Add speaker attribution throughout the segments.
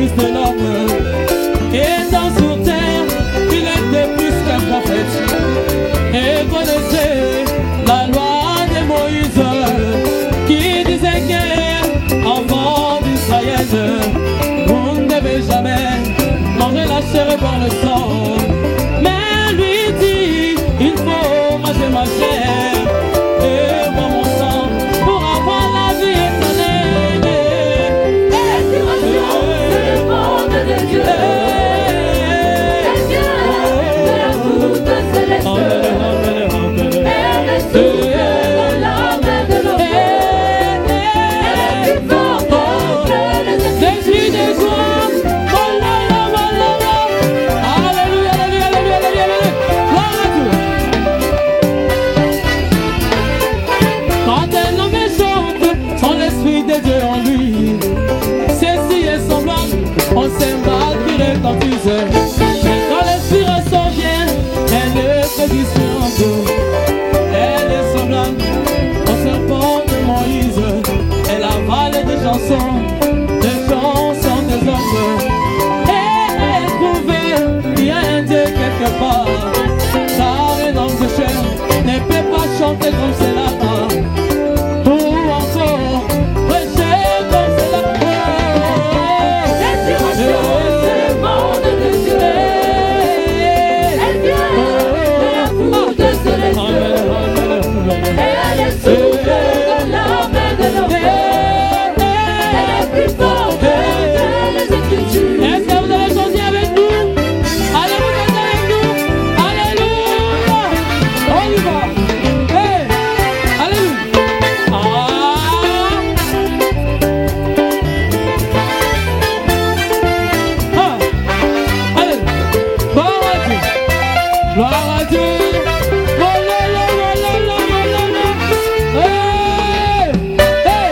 Speaker 1: Fils de l'homme. Étant sur terre, il était plus qu'un prophète. Et connaissait la loi de Moïse, qui disait qu'enfant d'Israël, vous ne devez jamais manger la chair et boire le sang. Mais lui dit, il faut manger ma chair et boire mon sang pour avoir la vie éternelle.
Speaker 2: L'inspiration, c'est le monde de Dieu. Elle vient de toute céleste. Elle est souffle dans la main de l'homme. Elle est plus forte que les
Speaker 1: L'esprit de joie, alléluia, alléluia, alléluia, alléluia, gloire à Dieu. Quand un homme chante son esprit de Dieu en lui, ceci est semblable, on s'emballe qui retentisse. Mais quand l'esprit ressort bien, elle est très différente. Elle est semblable au serpent de Moïse. Elle avale des chansons des hommes. Et trouver qu'il y a un Dieu quelque part. Car un homme de chair ne peut pas chanter comme cela. Ou encore prêcher comme cela.
Speaker 2: L'inspiration, c'est le monde de Dieu. Elle vient de toute céleste. Elle est souffle dans la main de l'homme. Elle est plus forte que les Écritures.
Speaker 1: Est-ce que vous avez chanté avec nous? Allez-vous chanter avec nous? Alléluia! On y va! Hey! Alléluia! Allez! Gloire à Dieu! Gloire à Dieu! Hey! Hey!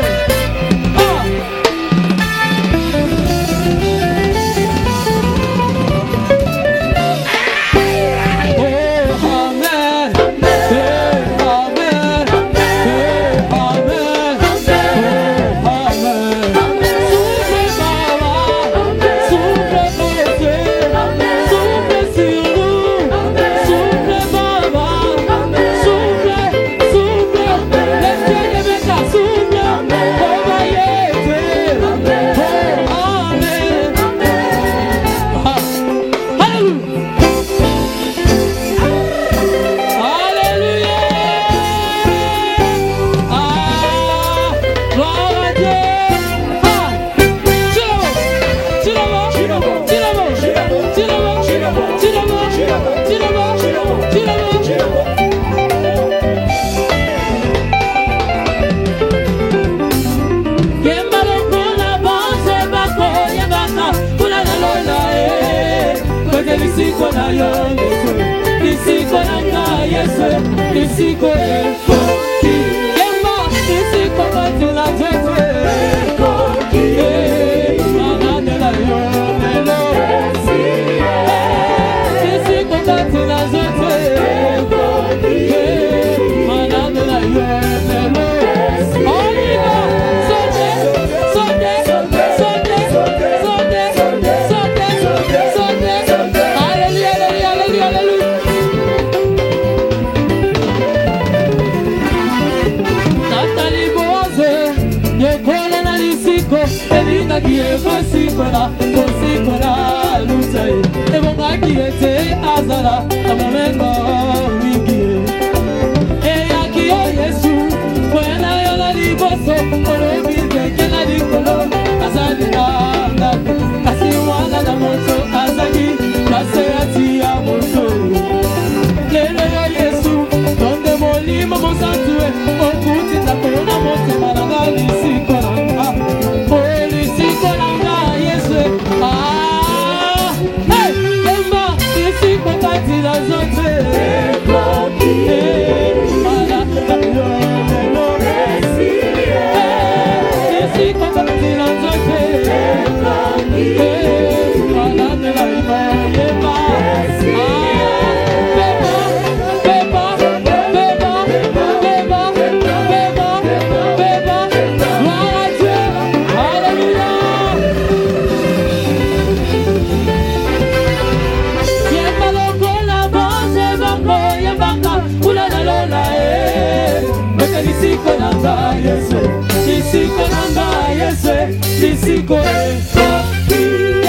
Speaker 1: lisiko nanga Yesu lisiko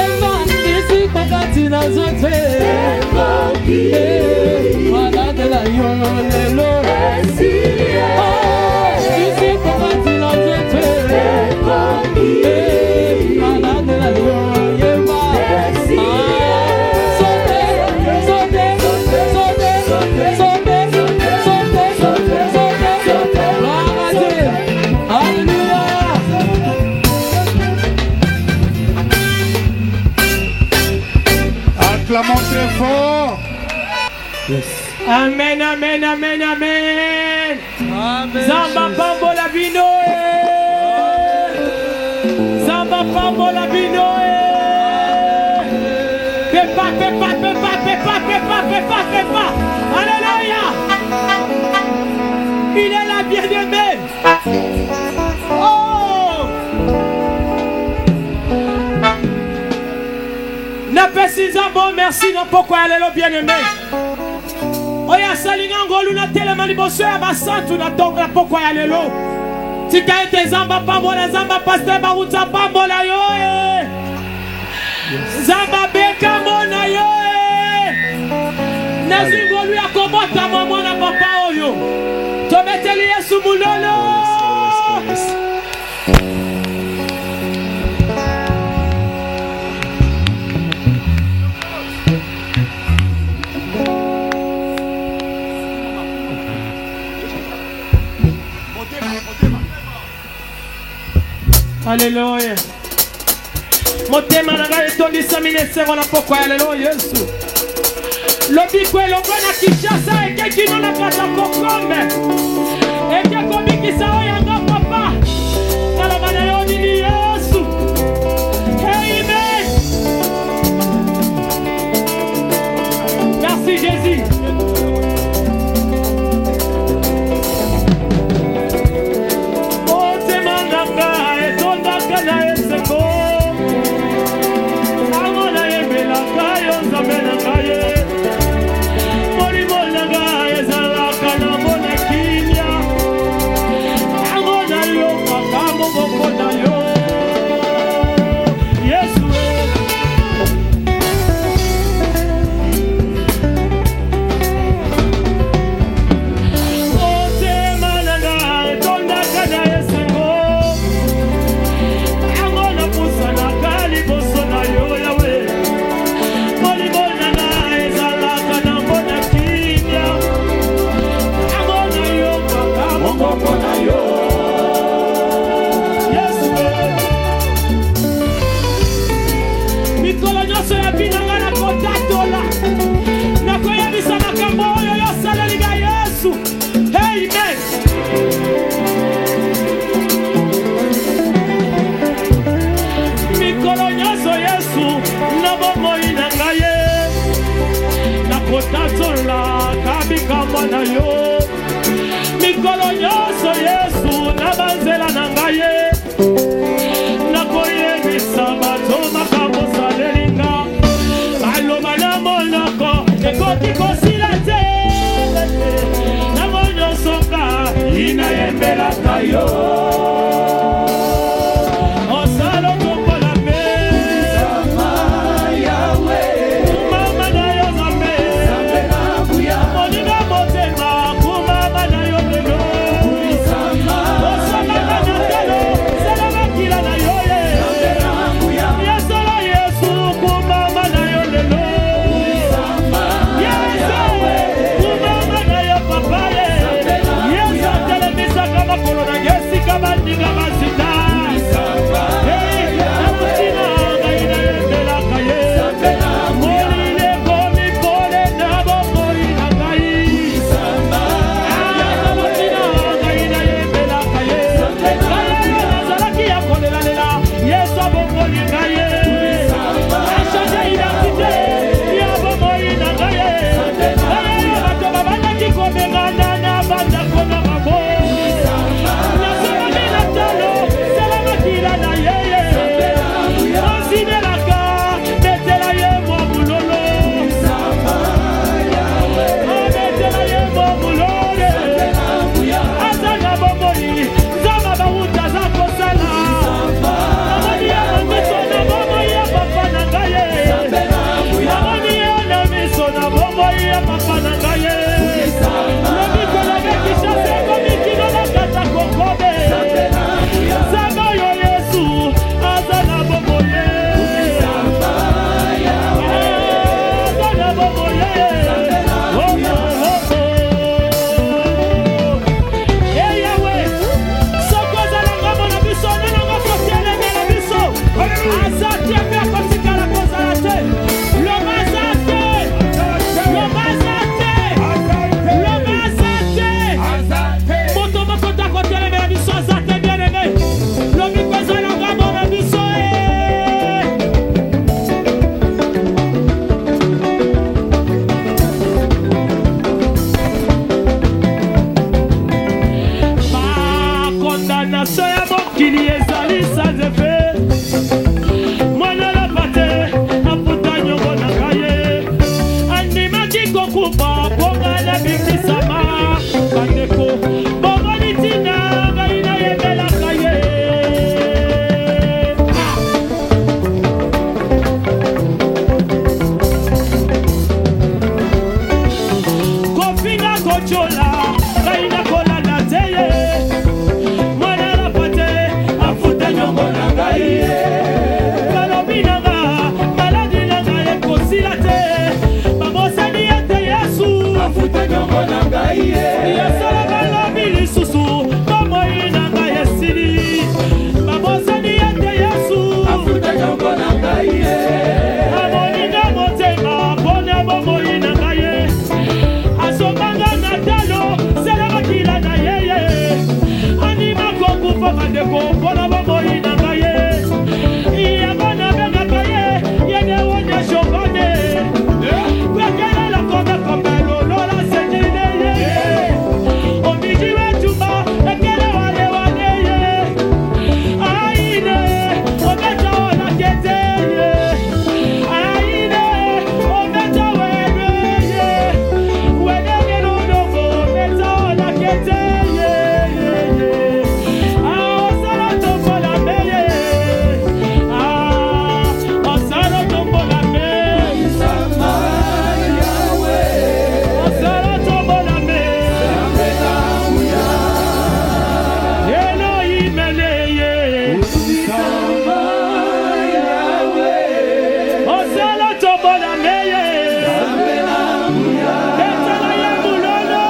Speaker 1: Eva lisiko kati na zote malade la yo lelo lisiko kati na zote malade la yo Eva
Speaker 3: Acclamons très fort.
Speaker 1: Yes.
Speaker 4: Amen, amen, amen, amen. Zamba pambo la bino. Zamba pambo la bino. Pepa, pepa, pepa, pepa, pepa, pepa, pepa. Alléluia. Il est là, bien-aimé. Oh. Napesi Nzambo, merci non pourquoi elle est là, bien-aimé. Oya salinga ngolu na telema liboso ya basantu na tonga pokwa ya lelo. Tika ete Zamba pambola Zamba pasteur baruta pambola yo Zamba beka mona yo Nazi ngolu ya komota mwana papa oyo. Tometeli Yesu mulolo. Alléluia. Motema nanga etondisa minesero na pokwa alléluia Yesu. Lobikwe lobana Kinshasa ekekino na kata kokome. Ekekobikisa oyanga papa. Kalabana yo nini Yesu. Amen. Merci Jésus. Mikolo nyonso Yesu na banzela na ngaye nakoyebisa bato makambo salelinga baloba na monoko ekoki kosila te nango nyonso nga inayembelaka yo. kochola ngai nakolanda te ye mwana na pate afuta nyongo na ngai ye balobi na nga maladi na ngai ekosila te babosani ete Yesu afuta nyongo na ngai ye yesala balobi lisusu bomoi na ngai esili babosani ete Yesu afuta nyongo na ngai ye amoninga motema mpona bomoi na ngai ye asomanga na talo sela makila na yeye anima kokufa bandeko mpona bomoi na ngai ye yango nabengaka ye yene wonya shokone kwekelela kombe lolola senile ye omiji wetumba ekele wale wale ye aine ometa ona kete ye aine ometa wene ye wenenge lodongo ometa ona kete ye osala tombola me ye osala tombola me osala tombola me Elohim eleye osala tombola me ye etala ye mulolo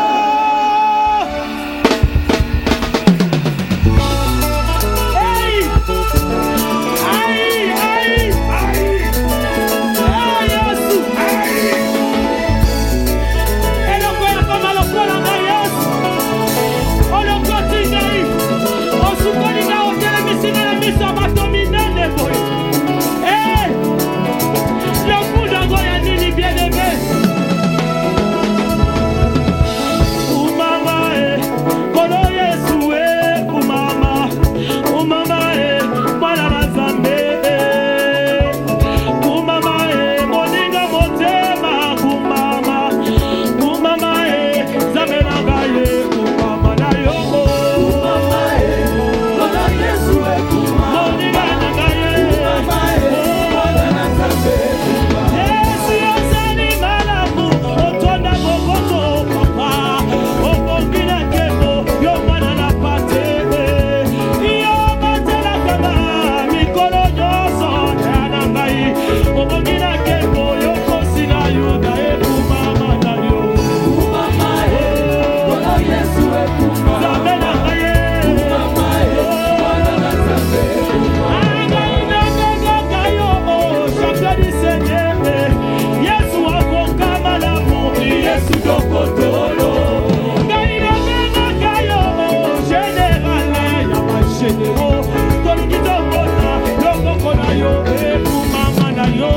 Speaker 4: Hey! Yesu! Eloko ya koma lokola nga Yesu olokoti ngai osukoli nga otelemisi nga na miso ya bato minene boye lokuda ngo ya nini bien-aimé umama kolo Yesu umama mwana na Nzambe umama moninga motema umama Nzambe na ngai umama na yo moninga na ngai Yesu yozali malamu otonda bokoto papa obongi na nkembo yo mwana na pate yo batelaka nga mikolo nyonso na ngai obongi na nkembo yo kosi na yuda ekumama na yo Nzambe na ngai ngai nabengaka yo champion du Seigneur Yesu akoka malamu Yesu dokotolo ngai nabengaka yo général ya bagénéraux tolingi tokota lokoko na yo ekumama na yo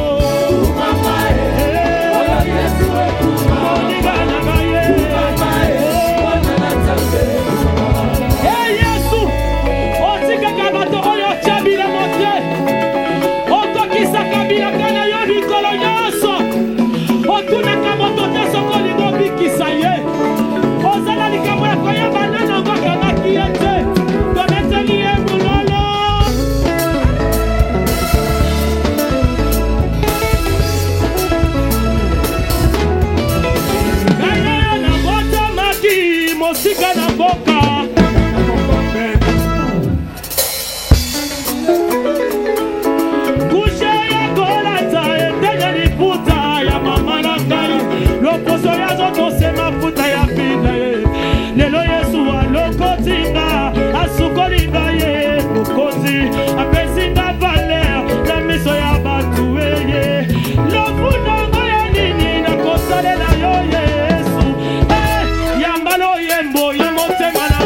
Speaker 4: moninga na ngai Yesu otikaka bato oyo otya bilemo te okokisaka bilaka na yo mikolo nyonso otunaka moto te soki olingi obikisa ye ozala likambo ya koyeba nano okokangaki ye te tobeteli ye mololo ngai oyo nabotamaki mosika na mboka kushe ya kolata etenya liputa ya mama na ngai loposo ya zotose mafuta ya pina ye lelo Yesu alokoti nga asukoli ngai ye mokonzi apesi nga valer na miso ya bato eye lokuta ngo ya nini nakosalela yo Yesu yambala oyembo ya motema na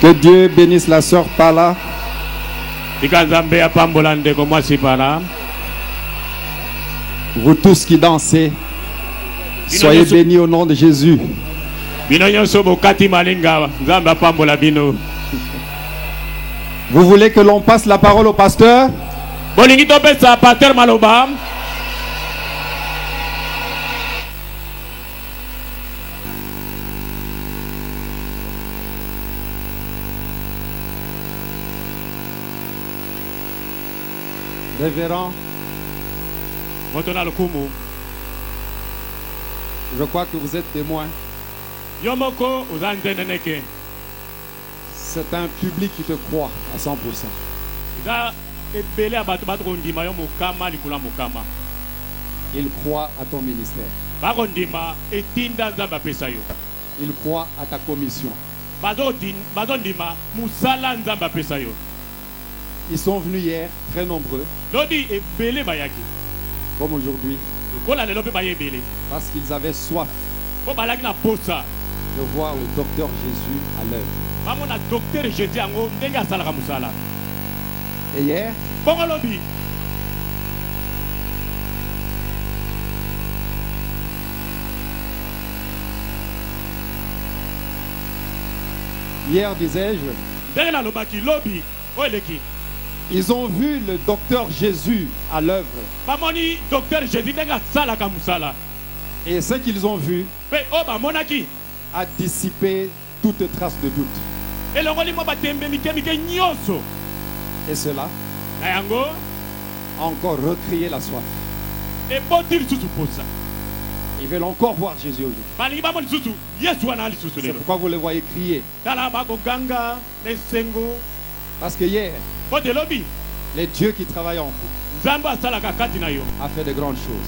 Speaker 3: Que Dieu bénisse la sœur Pala. Vous tous qui dansez, soyez bénis au nom de Jésus. Vous voulez que l'on passe la parole au pasteur? Révérend, je crois que vous êtes témoin. C'est un public qui te croit à 100%. Il croit à ton ministère. Il croit à ta commission. Ils sont venus hier, très nombreux. comme aujourd'hui,
Speaker 4: parce
Speaker 3: parce qu'ils avaient soif
Speaker 4: que
Speaker 3: de voir le docteur Jésus à l'œuvre. Et hier, disais-je, ils ont vu le docteur Jésus à l'œuvre. Et ce qu'ils ont vu a dissipé toute trace de doute. Et cela a encore recréé la soif. Ils veulent encore voir Jésus aujourd'hui. C'est pourquoi vous les voyez crier. Parce que hier, les dieux qui travaillent en vous a fait de grandes choses.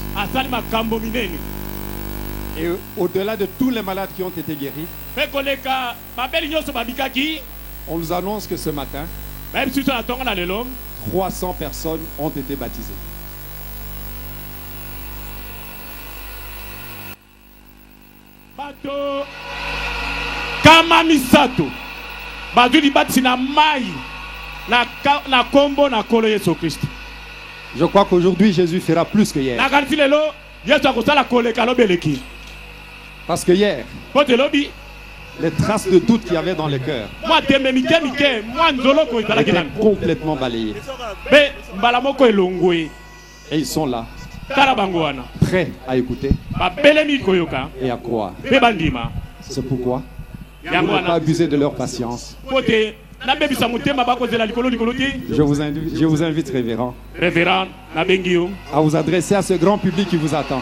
Speaker 3: Et au-delà de tous les malades qui ont été guéris, on nous annonce que ce matin, 300 personnes ont été baptisées.
Speaker 4: Kama misato baduli batina mai na kombo na kolo Yesu Christ.
Speaker 3: Je crois qu'aujourd'hui Jésus fera plus que hier. Parce que hier, les traces de doute qu'il y avait dans le cœur étaient complètement balayées. Et ils sont là, prêts à écouter et à croire. C'est pourquoi vous ne pouvez pas abuser de leur patience. Je vous invite, révérend, à vous adresser à ce grand public qui vous attend.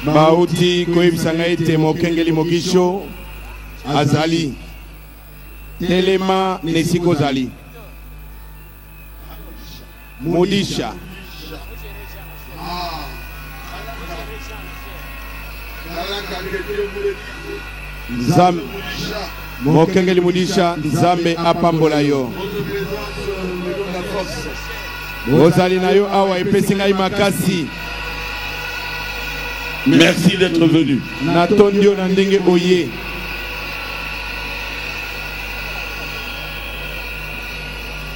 Speaker 5: Bauti koyebisanga ete mokengeli mogisho azali telema nesiko zali Modisha Nzambe mokengeli Modisha Nzambe apambola yo Ozali na yo awa epesi ngai makasi.
Speaker 6: Merci d'être venu.
Speaker 5: Natondio na ndenge oye.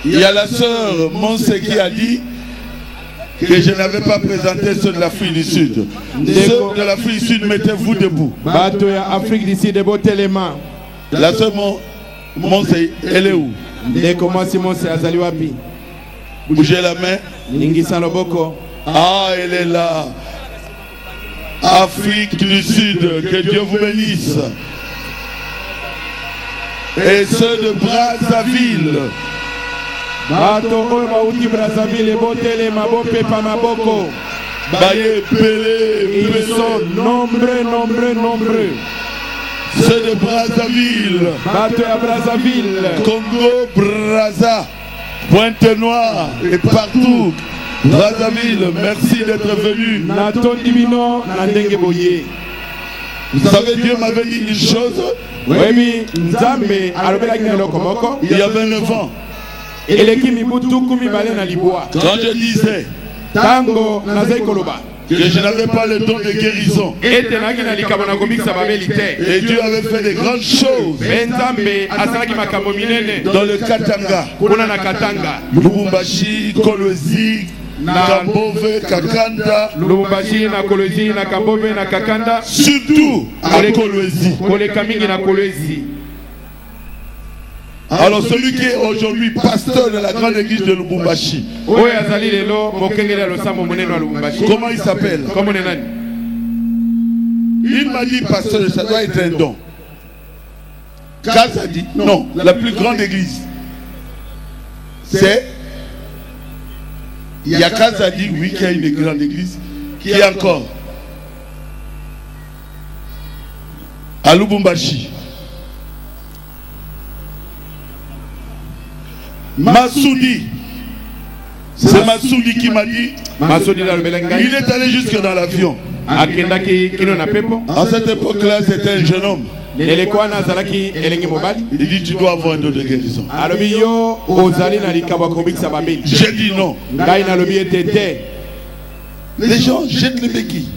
Speaker 6: Il y a la sœur Monse qui a dit que je n'avais pas présenté ceux de l'Afrique du Sud. Ceux de l'Afrique du Sud, mettez-vous debout.
Speaker 5: Bato ya Afrique du Sud, bottez les mains.
Speaker 6: La sœur Monse, elle est où?
Speaker 5: Comment Simon c'est azali wapi?
Speaker 6: Bougez la main.
Speaker 5: Ningisa loboko.
Speaker 6: Ah, elle est là. Afrique du Sud, que Dieu vous bénisse. Et ceux de Brazzaville.
Speaker 5: Bato oyo bauti Brazzaville, bottez les mains, bopepa maboko.
Speaker 6: Baye Pelé.
Speaker 5: Ils sont nombreux.
Speaker 6: Ceux de Brazzaville.
Speaker 5: Bato ya Brazzaville.
Speaker 6: Congo Brazza. Pointe-Noire et partout. Brazzaville, merci d'être venu. Vous savez, Dieu m'avait dit une chose. Il y a 29 ans. Quand je disais que je n'avais pas le don de guérison, et Dieu avait fait de grandes choses dans le Katanga, Lubumbashi, Kolwezi, Kambove, Kakanda,
Speaker 5: Lubumbashi, na Kolwezi, na Kambove, na Kakanda,
Speaker 6: surtout à Kolwezi. Alors celui qui est aujourd'hui pasteur de la grande église de Lubumbashi, comment il s'appelle? Il m'a dit, pasteur, ça doit être un don. Kazadi, non, la plus grande église. C'est, il y a Kazadi, oui, qui a une grande église, qui est encore à Lubumbashi. Massoudi, c'est Massoudi qui m'a dit, il est allé jusque dans l'avion. À cette époque-là, c'était un jeune homme. Il dit, tu dois avoir un don de guérison. J'ai dit non. Les gens jettent les béquilles.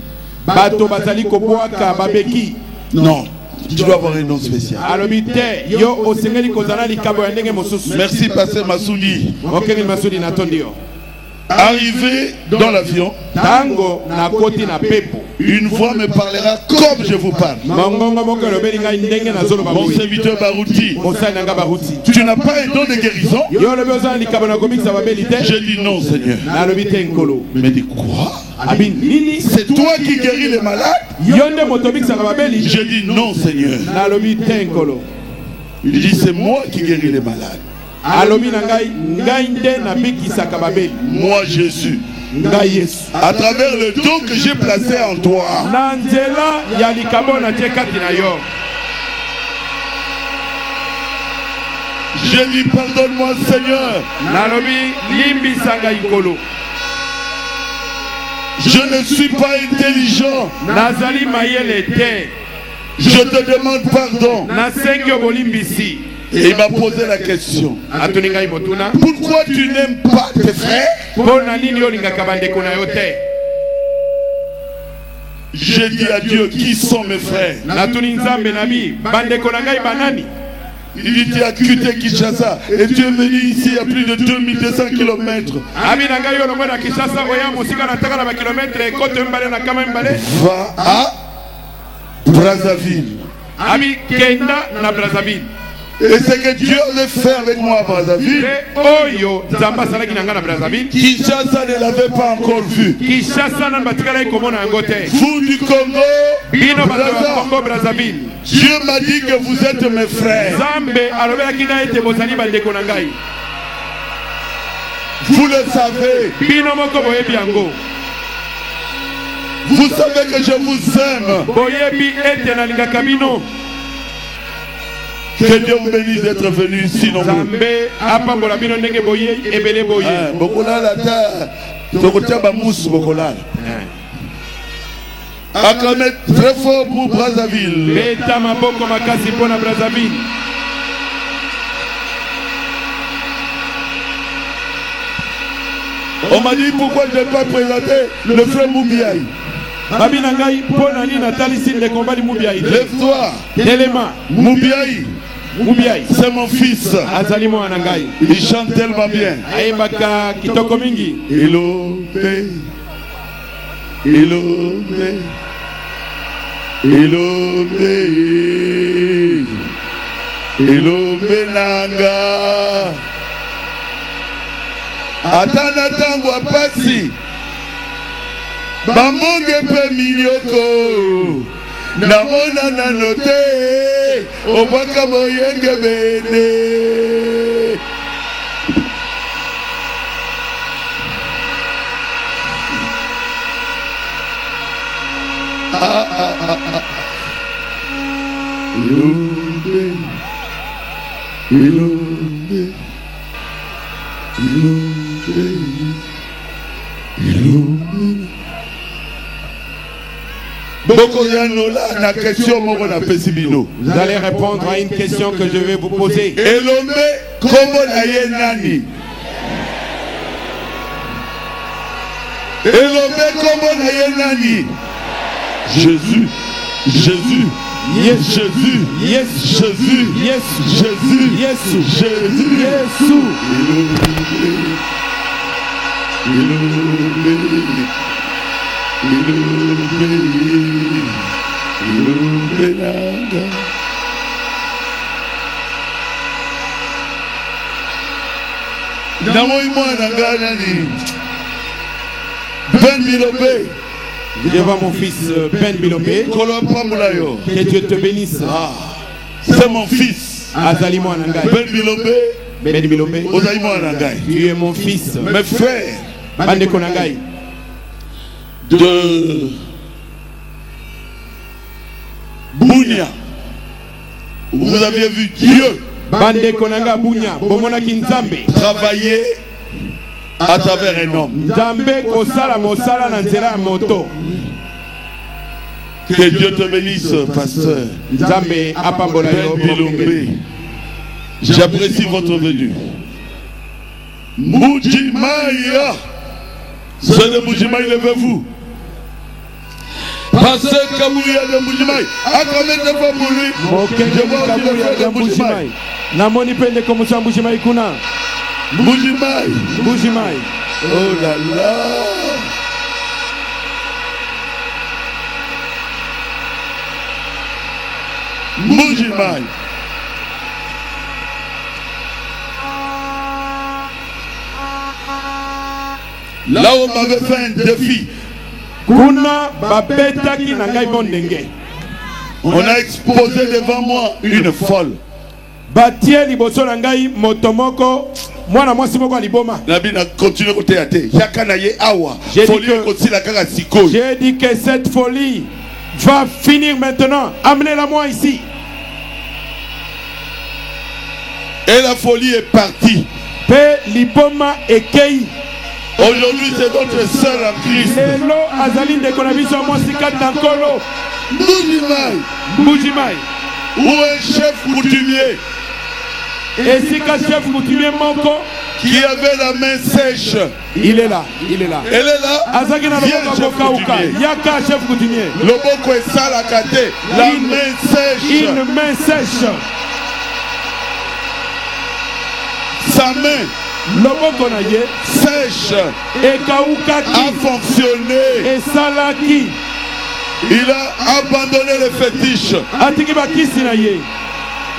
Speaker 6: Non. Tu dois avoir un nom spécial. Merci, pasteur Massoudi. Arrivé dans l'avion, une voix me parlera comme je vous parle. Mon serviteur Barouti, tu n'as pas un don de guérison? J'ai dit non, Seigneur. Il m'a dit quoi? C'est toi qui guéris les malades? J'ai dit non, Seigneur. Il dit c'est moi qui guéris les malades. Moi Jésus, à travers le don que j'ai placé en toi, je dis pardonne-moi Seigneur. Je ne suis pas intelligent. Je te demande pardon. Et il m'a posé la question. Pourquoi tu n'aimes pas tes frères? J'ai dit à Dieu, qui sont mes frères? Il dit, tu as quitté Kinshasa et tu es venu ici à plus de 2200 km. Va à Brazzaville. Et c'est que Dieu le fait avec moi à Brazzaville. Kinshasa ne l'avait pas encore vu. Vous du Congo, Brazzaville, Dieu m'a dit que vous êtes mes frères. Vous le savez. Vous savez que je vous aime. Que Dieu vous bénisse d'être venu ici nombreux. Acclamez très fort pour Brazzaville. On m'a dit pourquoi je n'ai pas présenté le frère Moubiaï. Lève-toi. Moubiaï, c'est mon fils. Il chante tellement bien. Ilombe nanga. Atana tango apasi. Bamonge pe minyoko. Namona nanote. Obaka moyenge bene.
Speaker 5: Vous allez répondre à une question que je vais vous poser.
Speaker 6: Jésus, Jésus, yes, Jésus, yes, Jésus, yes, Jésus, yes, Jésus,
Speaker 5: Je vois mon fils Ben Bilobé. Que Dieu te bénisse.
Speaker 6: C'est mon fils.
Speaker 5: Azali Mwanangai.
Speaker 6: Ben Bilobé.
Speaker 5: Ben Bilobé.
Speaker 6: Ozali Mwanangai.
Speaker 5: Tu es mon fils.
Speaker 6: Mes frères.
Speaker 5: Bande Konangai.
Speaker 6: De Bounia. Vous aviez vu Dieu.
Speaker 5: Bande Konanga Bounia. Bomona Kinzambe.
Speaker 6: Travailler à travers un homme. Que Dieu te bénisse, pasteur. J'apprécie votre venue. Moudjimaïa. C'est de Moudjimaï, levez-vous. Pasteur Kamouya de Moudjimaï. À combien de fois pour lui? Je vois aussi le frère de Moudjimaï.
Speaker 5: Namoni pende comme ça Moudjimaï kuna.
Speaker 6: Moudjimaï.
Speaker 5: Moudjimaï.
Speaker 6: Oh là là. Moudjimaï. Là où on m'avait fait un défi.
Speaker 5: Kuna babetaki na ngai bondenge.
Speaker 6: On a exposé devant moi une folle.
Speaker 5: Batie liboso na ngai motomoko mwana mwasi moko aliboma.
Speaker 6: Nabi na continue côté até. Yakana ye awa. Folie côté la kaka siko.
Speaker 5: J'ai dit que cette folie va finir maintenant. Amenez-la moi ici.
Speaker 6: Et la folie est partie.
Speaker 5: Pe liboma ekei.
Speaker 6: Aujourd'hui c'est notre sœur en Christ.
Speaker 5: Lelo azali de konabiso mwasi kata nkolo.
Speaker 6: Moudjimaï.
Speaker 5: Moudjimaï.
Speaker 6: Où est chef coutumier?
Speaker 5: Et si qu'un chef coutumier moko
Speaker 6: qui avait la main sèche.
Speaker 5: Il est là, il est là.
Speaker 6: Elle est là.
Speaker 5: Azakina chef coutumier. Yaka chef coutumier.
Speaker 6: Loboko est salakate. La main sèche.
Speaker 5: Une main sèche.
Speaker 6: Sa main.
Speaker 5: Loboko na ye
Speaker 6: sèche.
Speaker 5: Et kaukaki
Speaker 6: a fonctionné.
Speaker 5: Et salaki.
Speaker 6: Il a abandonné les fétiches.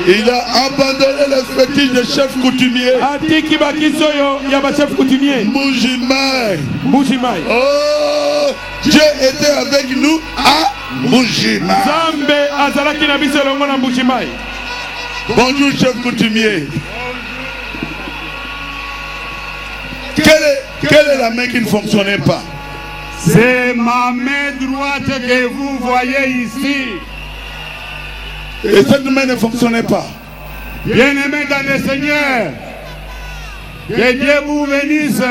Speaker 6: Il a abandonné les fétiches de chef coutumier.
Speaker 5: Moudjimaï.
Speaker 6: Oh, Dieu était avec nous à Moudjimaï. Bonjour chef coutumier. Quelle est la main qui ne fonctionnait pas?
Speaker 7: C'est ma main droite que vous voyez ici.
Speaker 6: Et cette main ne fonctionnait pas.
Speaker 7: Bien-aimés dans le Seigneur, que Dieu vous bénisse.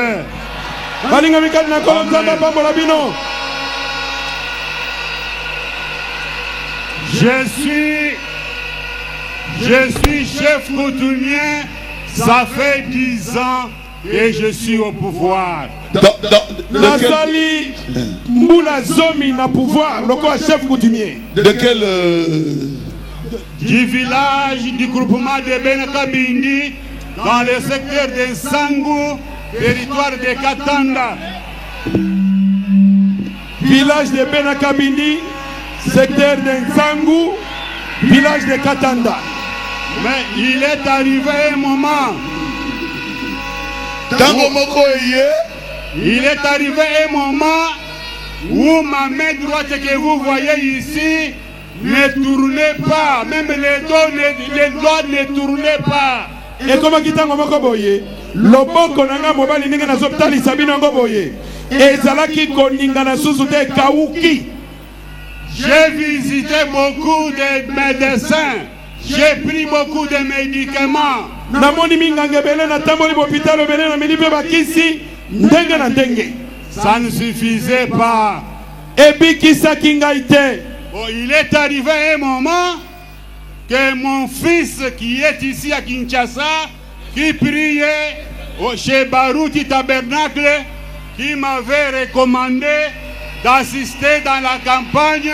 Speaker 7: Je suis chef coutumier, ça fait 10 ans et je suis au pouvoir.
Speaker 5: Nazali Moula Zomi na pouvoir, le chef coutumier.
Speaker 6: De quel
Speaker 7: du village du groupement de Benakabindi, dans le secteur de Sangou, territoire de Katanda.
Speaker 5: Village de Benakabindi, secteur de Sangou, village de Katanda.
Speaker 7: Mais il est arrivé un moment. Il est arrivé un moment où ma main droite que vous voyez ici ne tournait pas, même les doigts ne tournaient pas.
Speaker 5: Et comment kitango moko boye, loboko nanga mobali ninga na zopitali sabina ngo boye. Et zalaki koninga na susu te kauki.
Speaker 7: J'ai visité beaucoup de médecins, j'ai pris beaucoup de médicaments.
Speaker 5: namoni minganga ebele natamboli bopitalo ebele na mili mpe bakisi ndenge na ndenge.
Speaker 7: Ça ne suffisait pas.
Speaker 5: Ebikisaki ngai te.
Speaker 7: Bon, il est arrivé un moment que mon fils qui est ici à Kinshasa, qui priait chez Barouti Tabernacle, qui m'avait recommandé d'assister dans la campagne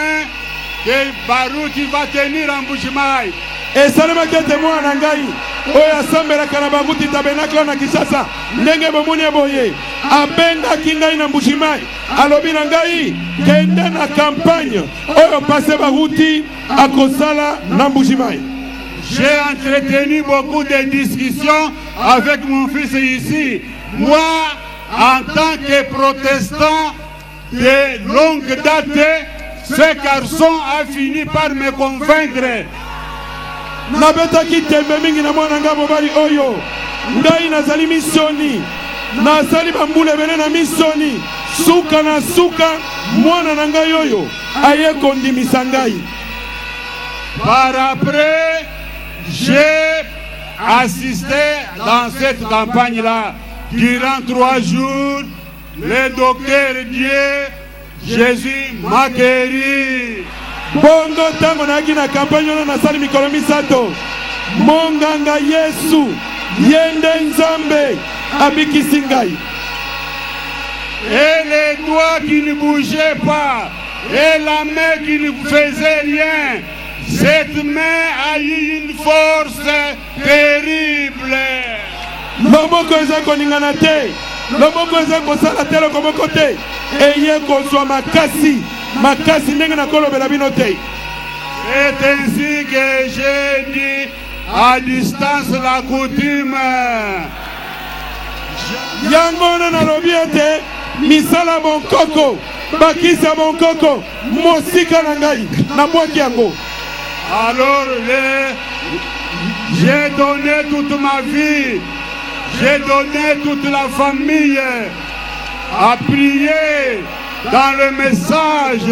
Speaker 7: que Barouti va tenir en Mbujimayi.
Speaker 5: Esalemaki ete mwana ngai oyo asambelaka na Barouti Tabernacle na Kinshasa ndenge bomoni boye abengaki ngai na Mbujimayi alobi na ngai kende na campagne oyo pase Barouti akosala na Mbujimayi.
Speaker 7: J'ai entretenu beaucoup de discussions avec mon fils ici. Moi, en tant que protestant de longue date, ce garçon a fini par me convaincre.
Speaker 5: Nabetaki tembe mingi na mwana nga mobali oyo ngai nazali misioni nazali bambula ebele na misioni suka na suka mwana na ngai oyo aye kondimisa ngai.
Speaker 7: Par après, j'ai assisté dans cette campagne-là durant 3 jours. Le docteur Dieu, Jésus m'a guéri.
Speaker 5: Bongo tango naki na campagne ono nasali mikolo misato monganga Yesu yende nzambe abikisi ngai.
Speaker 7: Et les doigts qui ne bougeaient pas et la main qui ne faisait rien, cette main a eu une force terrible.
Speaker 5: Loboko eza koningana te, loboko eza kosala te loboko te, eye kozwa makasi makasi ndenge na kolobela bino te.
Speaker 7: C'est ainsi que j'ai dit à distance la coutume.
Speaker 5: Yango na lobi ete misala bonkoko bakisa bonkoko mosika na ngai na bwaki yango.
Speaker 7: Alors j'ai donné toute ma vie, j'ai donné toute la famille à prier dans le message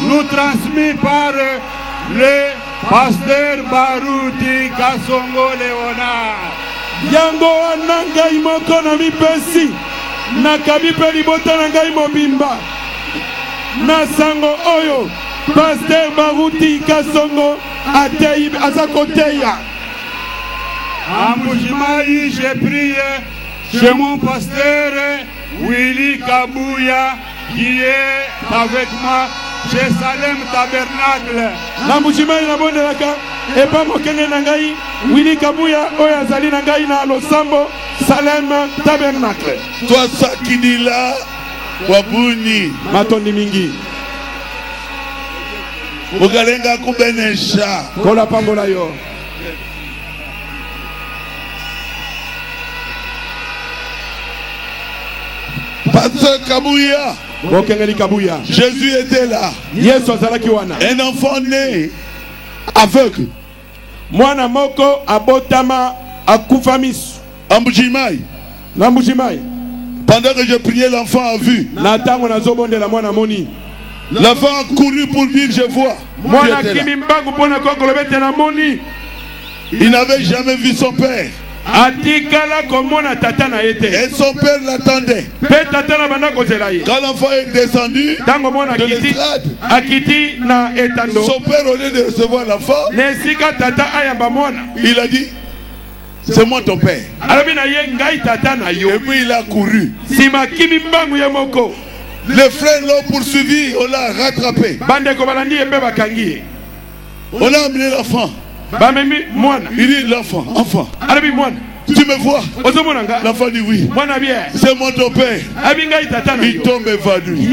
Speaker 7: nous transmis par le pasteur Barouti Kasongo Léonard.
Speaker 5: Yango wana ngai moko na mipesi nakabi mpe libota na ngai mobimba na sango oyo pasteur Barouti Kasongo atei aza koteya.
Speaker 7: À Mbujimayi, j'ai prié chez mon pasteur Willy Kabouya qui est avec moi chez Salem Tabernacle.
Speaker 5: Na Mbujimayi na bondelaka epa mokenge na ngai Willy Kabouya oyo azali na ngai na Losambo Salem Tabernacle.
Speaker 6: Toi Sakidila Wabuni
Speaker 5: matondi mingi
Speaker 6: Ugalenga kubenesha
Speaker 5: kola pambola yo.
Speaker 6: Pasteur Kabouya,
Speaker 5: Jésus
Speaker 6: était là.
Speaker 5: Un
Speaker 6: enfant né aveugle.
Speaker 5: Mwana moko abotama akufa misu.
Speaker 6: Mbujimayi.
Speaker 5: Na Mbujimayi.
Speaker 6: Pendant que je priais, l'enfant a vu.
Speaker 5: Natango na zobonde la mwana moni.
Speaker 6: L'enfant a couru pour dire je vois.
Speaker 5: Mwana kimi mbangu pona kokolobete na moni.
Speaker 6: Il n'avait jamais vu son père.
Speaker 5: Et
Speaker 6: son père l'attendait.
Speaker 5: Quand
Speaker 6: l'enfant est descendu de l'estrade, son père, au lieu de recevoir l'enfant, il a dit c'est moi ton père. Et puis il a couru. Les frères l'ont poursuivi, on l'a rattrapé. On a amené l'enfant. Il dit l'enfant, enfant, tu me vois? L'enfant dit oui. C'est moi ton père. Il tombe évanoui.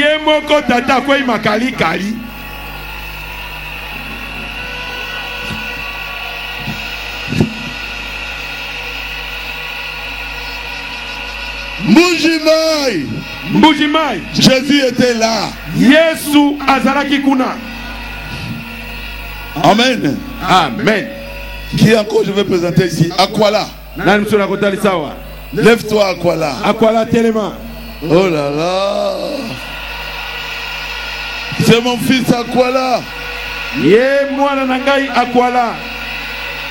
Speaker 5: Mbujimayi.
Speaker 6: Jésus était là.
Speaker 5: Yesu azalaki kuna.
Speaker 6: Amen.
Speaker 5: Amen.
Speaker 6: Qui encore je vais présenter ici? Akwala. Lève-toi, Akwala.
Speaker 5: Akwala tellement.
Speaker 6: Oh là là. C'est mon fils Akwala.
Speaker 5: Ye mwana nangai Akwala.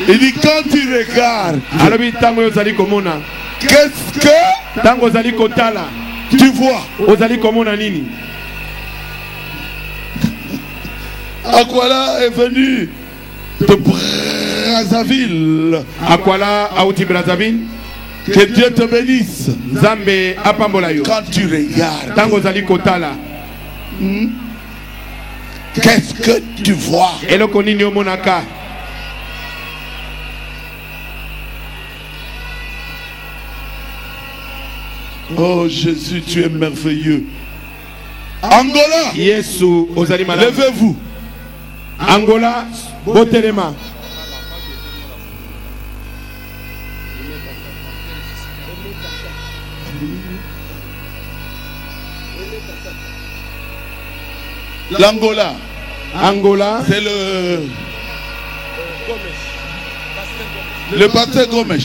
Speaker 6: Il dit quand tu regardes,
Speaker 5: alobi tango ozali komona
Speaker 6: qu'est-ce que
Speaker 5: tango ozali kotala
Speaker 6: tu vois?
Speaker 5: ozali komona nini?
Speaker 6: Aquala est venu de Brazzaville.
Speaker 5: Akwala auti Brazzaville.
Speaker 6: Que Dieu te bénisse.
Speaker 5: Nzambe apambola yo.
Speaker 6: Quand tu regardes,
Speaker 5: Tango ozali kotala
Speaker 6: qu'est-ce que tu vois?
Speaker 5: eloko nini omonaka?
Speaker 6: Oh Jésus, tu es merveilleux. Angola,
Speaker 5: Yesu ozali malamu.
Speaker 6: levez-vous.
Speaker 5: Angola botelema.
Speaker 6: L'Angola,
Speaker 5: Angola,
Speaker 6: c'est le pasteur Gomes.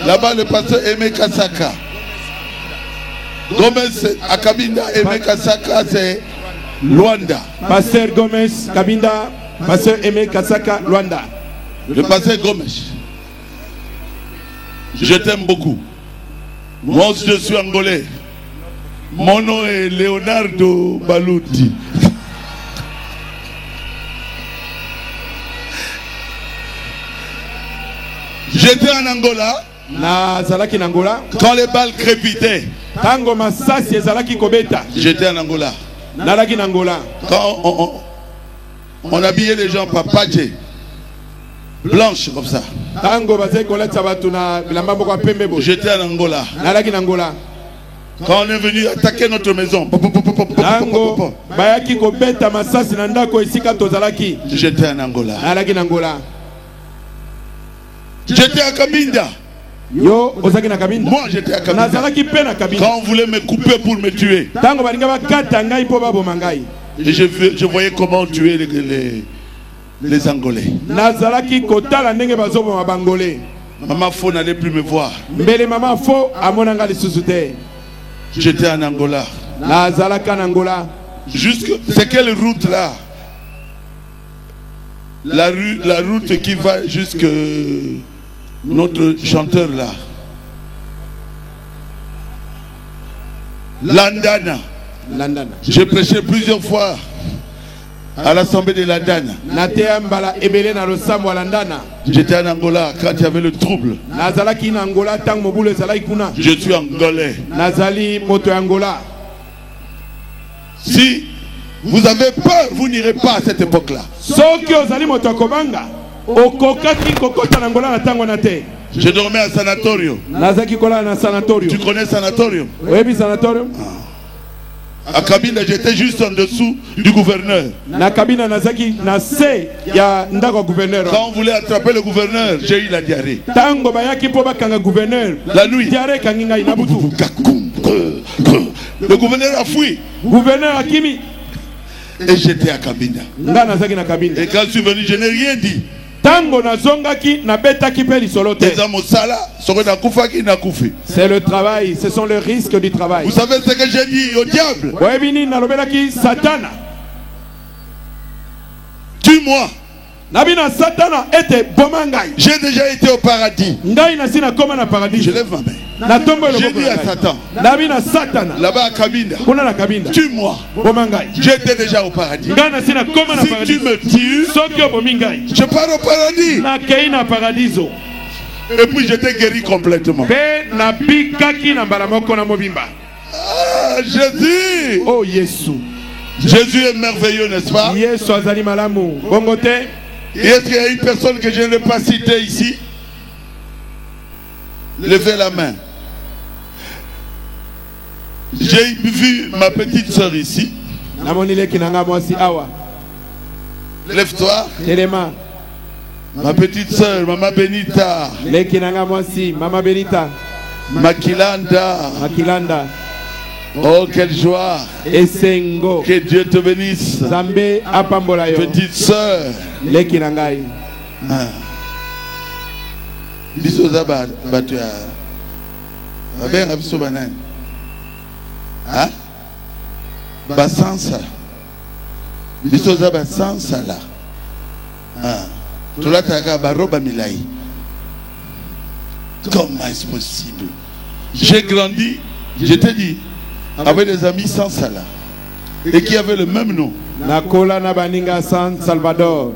Speaker 6: Là-bas, le pasteur Aimé Kasaka. Gomes à Kabinda, Aimé Kasaka, c'est Luanda.
Speaker 5: Pasteur Gomez Kabinda, Pasteur Aimé Kasaka, Luanda.
Speaker 6: Le pasteur Gomes. Je t'aime beaucoup. Moi aussi, je suis angolais. Mon nom est Leonardo Baluti. J'étais en Angola
Speaker 5: Na zalaki na Angola.
Speaker 6: quand les balles crépitaient.
Speaker 5: Tango masasi ezalaki kobeta.
Speaker 6: J'étais en Angola.
Speaker 5: Nalaki na Angola.
Speaker 6: Quand on habillait les gens papadje, blanches comme ça.
Speaker 5: Tango bazai koletsa batu na bilamba moko pembe bo.
Speaker 6: J'étais en Angola.
Speaker 5: Nalaki na Angola.
Speaker 6: Quand on est venu attaquer notre maison,
Speaker 5: Tango bayaki kobeta masasi na ndako esika tozalaki.
Speaker 6: j'étais en Angola.
Speaker 5: Nalaki na Angola.
Speaker 6: J'étais à Kabinda.
Speaker 5: Yo ozaki na Kabinda.
Speaker 6: Moi j'étais à Kabinda.
Speaker 5: Nazalaki pe na Kabinda.
Speaker 6: Quand on voulait me couper pour me tuer,
Speaker 5: Tango balinga bakata ngai po baboma ngai.
Speaker 6: et je voyais comment tuer les Angolais.
Speaker 5: Nazalaki kotala ndenge bazoboma bangolais.
Speaker 6: Maman Fo n'allait plus me voir.
Speaker 5: Mbele mama fo amona ngali susute.
Speaker 6: J'étais en Angola.
Speaker 5: Nazalaka na Angola.
Speaker 6: C'est quelle route là? La route qui va jusque notre chanteur là. Landana.
Speaker 5: Landana.
Speaker 6: J'ai prêché plusieurs fois à l'assemblée de Landana.
Speaker 5: Natea mbala ebele na losambo Landana.
Speaker 6: J'étais en Angola quand il y avait le trouble.
Speaker 5: Nazalaki na Angola tang mobule ezalaki kuna.
Speaker 6: Je suis angolais.
Speaker 5: Nazali moto ya Angola.
Speaker 6: Si vous avez peur, vous n'irez pas à cette époque-là.
Speaker 5: Soki ozali moto kobanga, okokaki kokota na Angola na tango na te.
Speaker 6: Je dormais à sanatorium.
Speaker 5: Nazaki kola na sanatorium.
Speaker 6: Tu connais sanatorium?
Speaker 5: Oyebi sanatorium?
Speaker 6: À Kabinda, j'étais juste en dessous du gouverneur.
Speaker 5: Na Kabinda nazaki na se ya ndako gouverneur.
Speaker 6: Quand on voulait attraper le gouverneur, j'ai eu la diarrhée.
Speaker 5: Tango bayaki po bakanga gouverneur.
Speaker 6: La nuit.
Speaker 5: Diarrhée kanginga inabutu.
Speaker 6: Le gouverneur a fui.
Speaker 5: Gouverneur akimi.
Speaker 6: Et j'étais à Kabinda.
Speaker 5: Nga nazaki na Kabinda.
Speaker 6: Et quand je suis venu, je n'ai rien dit.
Speaker 5: Tango na zongaki na betaki pe lisolo te. C'est le travail, ce sont les risques du travail.
Speaker 6: Vous savez ce que j'ai dit au diable?
Speaker 5: Oyebini nalobelaki Satana.
Speaker 6: Tue-moi.
Speaker 5: Nabina Satana était bomangai.
Speaker 6: J'ai déjà été au paradis.
Speaker 5: Ngai na sina koma na paradis.
Speaker 6: Je lève ma main.
Speaker 5: Na tombe le
Speaker 6: J'ai dit à Satan.
Speaker 5: Nabina Satana.
Speaker 6: Là-bas à Kabinda.
Speaker 5: Kuna na Kabinda.
Speaker 6: Tue-moi.
Speaker 5: Bomangai.
Speaker 6: J'étais déjà au paradis.
Speaker 5: Ngai na sina koma na paradis.
Speaker 6: Si tu me tues,
Speaker 5: soki bomingai.
Speaker 6: Je pars au paradis.
Speaker 5: Na kei na paradiso.
Speaker 6: Et puis j'étais guéri complètement.
Speaker 5: Pe na bikaki na balamoko na mobimba.
Speaker 6: Ah, Jésus.
Speaker 5: Oh Yesu.
Speaker 6: Jésus est merveilleux, n'est-ce pas?
Speaker 5: Yesu azali malamu. Bongote.
Speaker 6: Et est-ce qu'il y a une personne que je n'ai pas citée ici? Levez la main. J'ai vu ma petite soeur ici. Lève-toi. Ma petite soeur, Maman Benita.
Speaker 5: Maman Benita.
Speaker 6: Makilanda. Oh, quelle joie. Que Dieu te bénisse. Petite soeur. Bisoza batua. Abenga biso banani. Hein? Basansa. Bisoza basansa là. Comment est-ce possible? J'ai grandi, je t'ai dit, avec des amis sans Salah et qui avaient le même nom.
Speaker 5: Nakola na baninga San Salvador.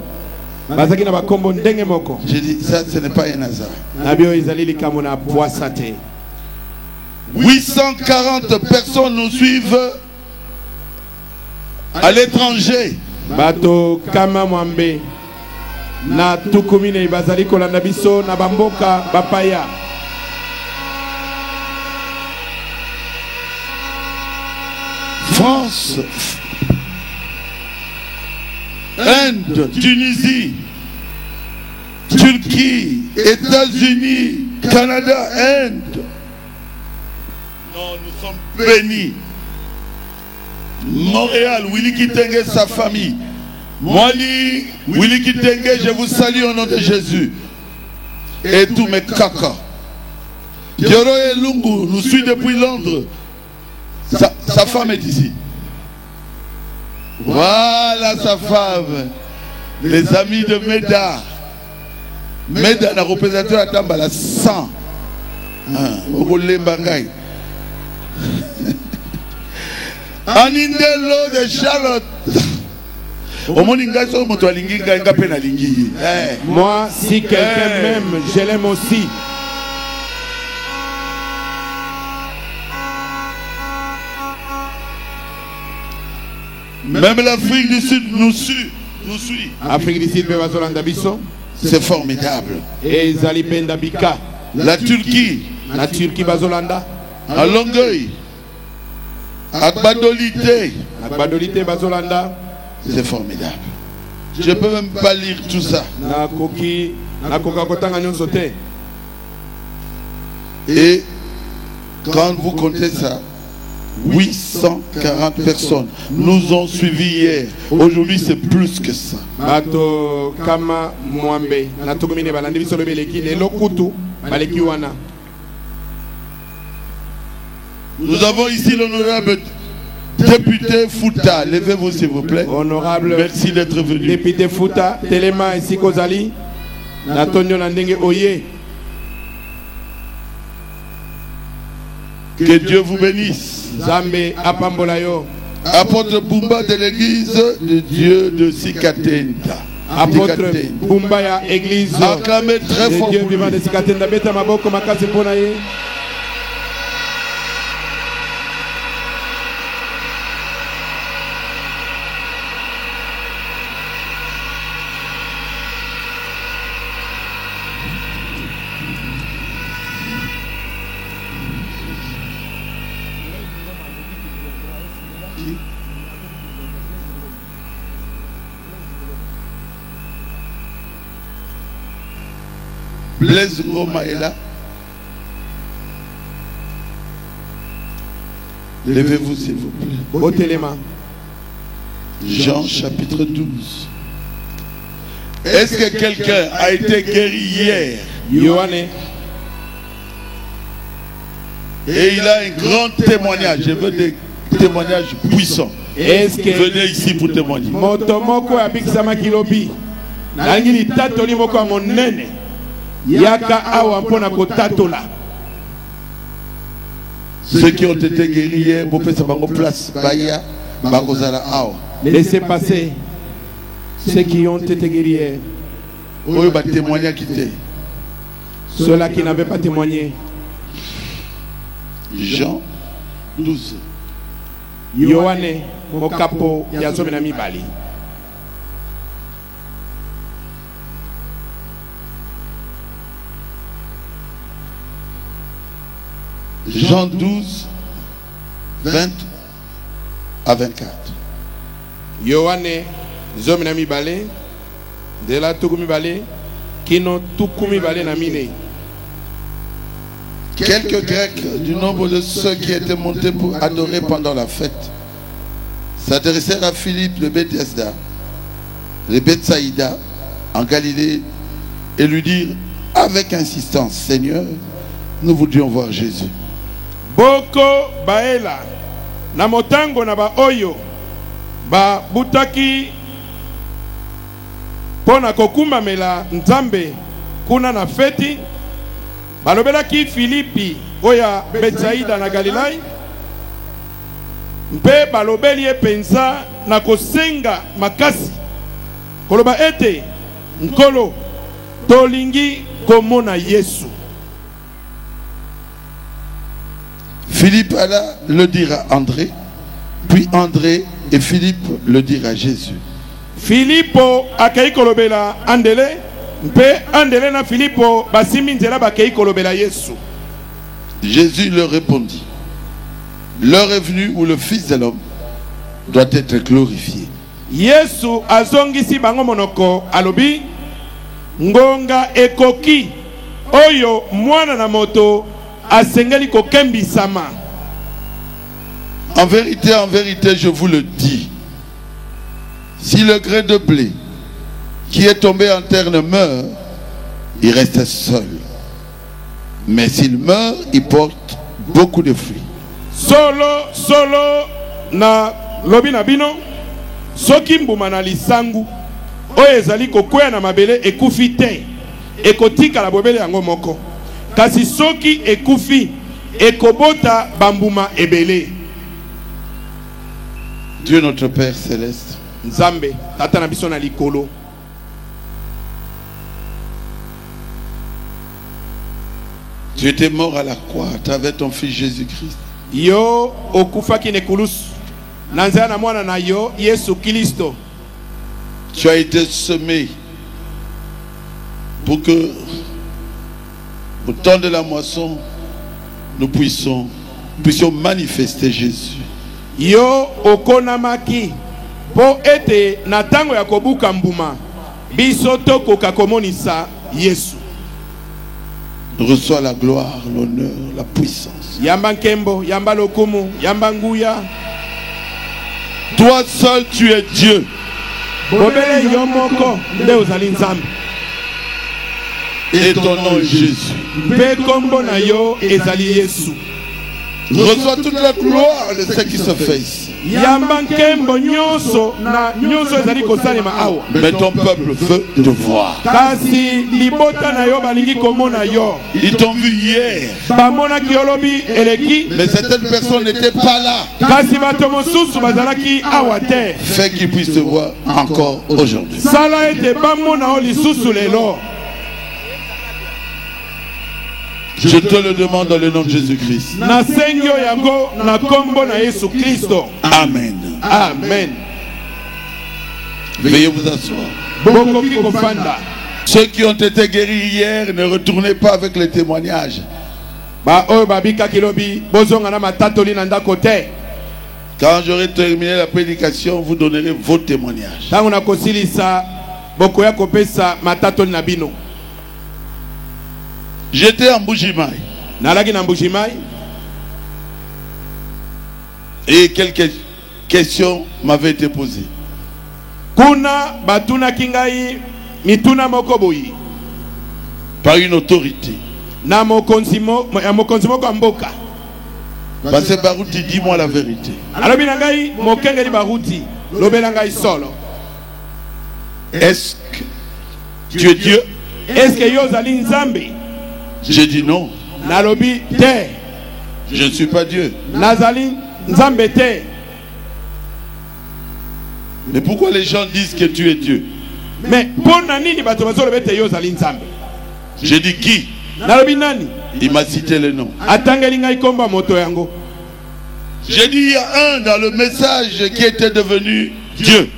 Speaker 5: Bazaki na bakombo ndenge moko.
Speaker 6: J'ai dit ça, ce n'est pas un hasard.
Speaker 5: Nabio izali likamo na boisate.
Speaker 6: 840 personnes nous suivent à l'étranger.
Speaker 5: Bato kama mwambe na tukumine bazali kolanda biso na bamboka bapaya.
Speaker 6: France, Inde, Tunisie, Turquie, États-Unis, Canada, Inde. Non, nous sommes bénis. Montréal, Willy Kitenge, sa famille. Mwali, Willy Kitenge, je vous salue au nom de Jésus. Et tous mes caca. Dioro et Lungu nous suit depuis Londres. Sa femme est ici. Voilà sa femme. Les amis de Meda. Meda n'a représenté la table à la 100. Anindelo de Charlotte.
Speaker 5: Moi, si quelqu'un m'aime, je l'aime aussi.
Speaker 6: Même l'Afrique du Sud nous suit.
Speaker 5: Afrique du Sud,
Speaker 6: c'est formidable.
Speaker 5: Et Zalipenda Bika.
Speaker 6: La Turquie.
Speaker 5: La Turquie Bazolanda.
Speaker 6: À Longueuil. À Badolité.
Speaker 5: À Badolité Bazolanda.
Speaker 6: C'est formidable. Je ne peux même pas lire tout ça. Et quand vous comptez ça, 840 personnes nous ont suivis hier. Aujourd'hui, c'est plus que ça. Nous avons ici l'honorable député Fouta. Levez-vous s'il vous plaît.
Speaker 5: Honorable
Speaker 6: merci d'être venu.
Speaker 5: Député Fouta, Telema et Sikozali. Natonio Nandenge Oye.
Speaker 6: Que Dieu vous bénisse.
Speaker 5: Zambe Apambolayo.
Speaker 6: Apôtre Bumba de l'église de Dieu de Sikatenda.
Speaker 5: Apôtre Bumba ya église.
Speaker 6: Acclamez très fort.
Speaker 5: Dieu vivant de Sikatenda. Beta maboko makase ponaye.
Speaker 6: Blaise Roma est là. Levez-vous s'il vous plaît. Jean chapitre 12. Est-ce que quelqu'un a été guéri hier? Et il a un grand témoignage. Je veux des témoignages puissants. Venez ici pour témoigner. Ceux qui ont été guéris hier,
Speaker 5: laissez passer ceux qui ont été guéris hier. Ceux-là qui n'avaient pas témoigné.
Speaker 6: Jean 12.
Speaker 5: Yohane Mokapo Yazomenami Bali.
Speaker 6: Jean 12, 20 à 24.
Speaker 5: Yohane Zomenami Bale, de la Tukumi Bale, Kino Tukumi Bale Namine.
Speaker 6: Quelques Grecs du nombre de ceux qui étaient montés pour adorer pendant la fête s'adressèrent à Philippe de Bethesda, de Bethsaïda, en Galilée, et lui dirent avec insistance: Seigneur, nous voudrions voir Jésus.
Speaker 5: Boko baela na motango na ba oyo ba butaki pona kokumbamela nzambe kuna na feti balobelaki Filipi oya Betsaida na Galilai mpe balobeli epenza na kosenga makasi koloba ete nkolo tolingi komona Yesu.
Speaker 6: Philippe alla le dire à André, puis André et Philippe le dirent à Jésus.
Speaker 5: Filippo akei kolobela andele mpe andele na Filippo basimi nzela bakei kolobela Yesu.
Speaker 6: Jésus leur répondit, l'heure est venue où le Fils de l'homme doit être glorifié.
Speaker 5: Yesu azongisi bango monoko alobi ngonga ekoki oyo mwana na moto asengeli kokembisama.
Speaker 6: En vérité, je vous le dis, si le grain de blé qui est tombé en terre ne meurt, il reste seul. Mais s'il meurt, il porte beaucoup de fruits.
Speaker 5: Solo na lobi na bino soki mbuma na lisangu oyo ezali kokwea na mabele ekufi te ekotika la bobele yango moko kasi soki ekufi ekobota bambuma ebele.
Speaker 6: Dieu notre Père céleste,
Speaker 5: Nzambe tata na biso na likolo,
Speaker 6: tu étais mort à la croix à travers ton Fils Jésus-Christ.
Speaker 5: Yo okufaki nekulusu na nzela na mwana na yo Yesu Kristo.
Speaker 6: Tu as été semé pour que au temps de la moisson nous puissions manifester Jésus.
Speaker 5: Yo okonamaki po ete na tango ya kobuka mbuma biso tokoka komonisa Yesu.
Speaker 6: Reçois la gloire, l'honneur, la puissance.
Speaker 5: Yamba nkembo, yamba lokumu, yamba nguya.
Speaker 6: Toi seul tu es Dieu.
Speaker 5: Bobele yo moko nde ozali Nzambe.
Speaker 6: Et ton nom est Jésus.
Speaker 5: Mpe kombo na yo ezali Yesu.
Speaker 6: Reçois toute la gloire de ce qui se fait ici.
Speaker 5: Yamba nkembo nyonso na nyonso ezali kosalema awa.
Speaker 6: Mais ton peuple veut te voir.
Speaker 5: Kasi libota na yo balingi komona yo.
Speaker 6: Ils t'ont vu hier.
Speaker 5: Bamona kiolobi eleki.
Speaker 6: Mais certaines personnes n'étaient pas là.
Speaker 5: Kasi bato mosusu bazalaki awa te.
Speaker 6: Fais qu'ils puissent te voir encore aujourd'hui.
Speaker 5: Sala ete bamona o lisusu lelo.
Speaker 6: Je te le demande dans le nom de Jésus-Christ.
Speaker 5: Na sengyo yango na kombo na Yesu Kristo.
Speaker 6: Amen.
Speaker 5: Amen.
Speaker 6: Veuillez vous asseoir.
Speaker 5: Bokoki kofanda.
Speaker 6: Ceux qui ont été guéris hier, ne retournez pas avec les témoignages.
Speaker 5: Ba oyo babika kilobi bozonga na matatoli na ndako te.
Speaker 6: Quand j'aurai terminé la prédication, vous donnerez vos témoignages.
Speaker 5: Tango na kosilisa bokoya kopesa matatoli na bino.
Speaker 6: J'étais en Mbujimai.
Speaker 5: Nalaki na Mbujimai.
Speaker 6: Et quelques questions m'avaient été posées.
Speaker 5: Kuna batuna kingai mituna moko boyi.
Speaker 6: Par une autorité.
Speaker 5: Na mokonzimo kwa mboka.
Speaker 6: Parce que Barouti, dis-moi la vérité.
Speaker 5: Alobi na ngai mokengeli Barouti lobela ngai solo.
Speaker 6: Est-ce que tu es Dieu?
Speaker 5: Est-ce que yo zali Nzambe?
Speaker 6: J'ai dit non.
Speaker 5: Nalobi te.
Speaker 6: Je ne suis pas Dieu.
Speaker 5: Nazali Nzambe te.
Speaker 6: Mais pourquoi les gens disent que tu es Dieu?
Speaker 5: Mais pona nini bato bazolobe te yo zali Nzambe?
Speaker 6: J'ai dit qui?
Speaker 5: Nalobi nani?
Speaker 6: Il m'a cité le nom.
Speaker 5: Atangeli ngai komba moto yango.
Speaker 6: J'ai dit il y a un dans le message qui était devenu Dieu.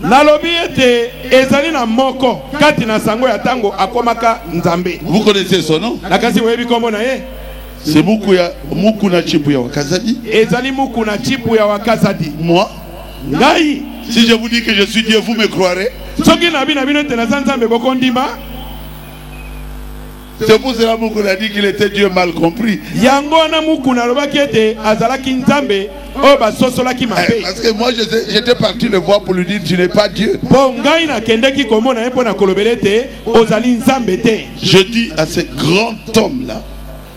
Speaker 5: Nalobi ete ezali na moko kati na sango ya tango akomaka Nzambe.
Speaker 6: Vous connaissez son nom?
Speaker 5: Nakasi webi kombo na ye?
Speaker 6: C'est Mukuna Chipu ya Wakazadi.
Speaker 5: Ezali Mukuna Chipu ya Wakazadi.
Speaker 6: Moi?
Speaker 5: Ngai?
Speaker 6: Si je vous dis que je suis Dieu, vous me croirez?
Speaker 5: Soki na bino te na Nzambe bokondima.
Speaker 6: C'est pour cela que Mukuna dit qu'il était Dieu mal compris.
Speaker 5: Yango na Mukuna lobaki ete azalaki Nzambe o basosolaki mabe.
Speaker 6: Parce que moi j'étais parti le voir pour lui dire tu n'es pas Dieu.
Speaker 5: Po ngai na kendeki komona ye pona kolobela ete ozali Nzambe te.
Speaker 6: Je dis à ce grand homme là,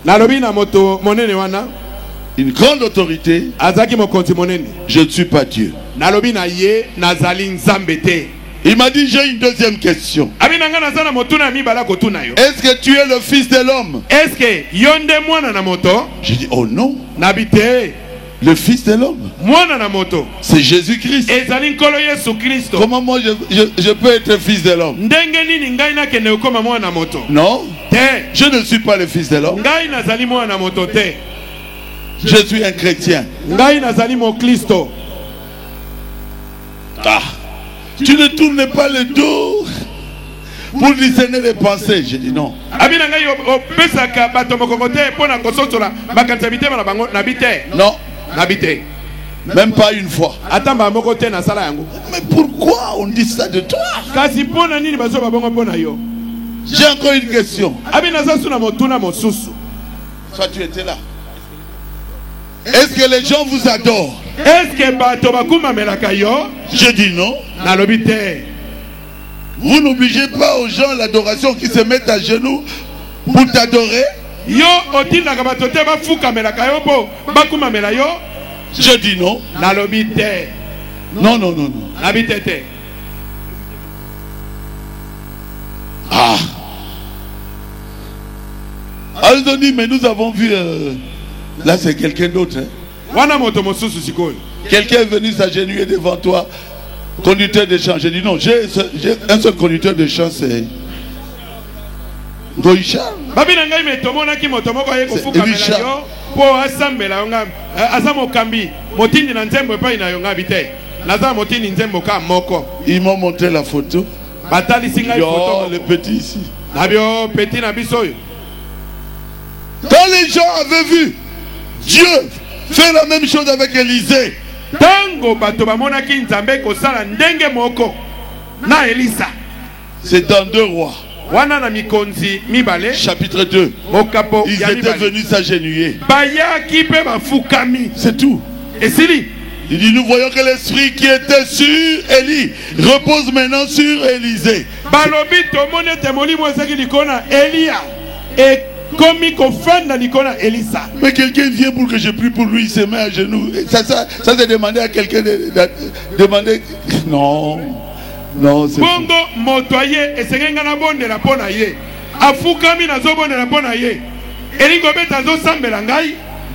Speaker 5: nalobi na moto monene wana,
Speaker 6: une grande autorité,
Speaker 5: azaki mokonzi monene,
Speaker 6: je ne suis pas Dieu.
Speaker 5: nalobi na ye nazali Nzambe te.
Speaker 6: Il m'a dit, j'ai une deuxième question. Est-ce que tu es le fils de l'homme? J'ai dit, oh non. Le fils de l'homme, c'est Jésus-Christ. Comment moi je peux être fils de l'homme? Non, je ne suis pas le fils de l'homme. Je suis un chrétien. Ah, tu ne tournes pas le dos pour discerner les pensées. J'ai dit non. Non. Même pas une fois. Mais pourquoi on dit ça de toi? J'ai encore une question. Toi tu étais là. Est-ce que les gens vous adorent? Je dis non. Vous n'obligez pas aux gens l'adoration qui se mettent à genoux pour t'adorer. Je dis non. Non, non, non, non. Ah. Alors ils ont dit, mais nous avons vu... Là c'est quelqu'un d'autre. Hein? Quelqu'un est venu s'agenouiller devant toi. Conducteur de chant. J'ai dit non, j'ai un seul conducteur de chant, c'est... Goïcha. Ils m'ont montré la photo. Yo, le petit ici. Quand les gens avaient vu Dieu faire la même chose avec Élisée, c'est dans 2 Rois. Chapitre 2. Ils étaient venus s'agenouiller. C'est tout. Il dit, nous voyons que l'esprit qui était sur Élie repose maintenant sur Élisée. Mais quelqu'un vient pour que je prie pour lui, il se met à genoux. Ça c'est demander à quelqu'un de demander. Non. Non, c'est bon.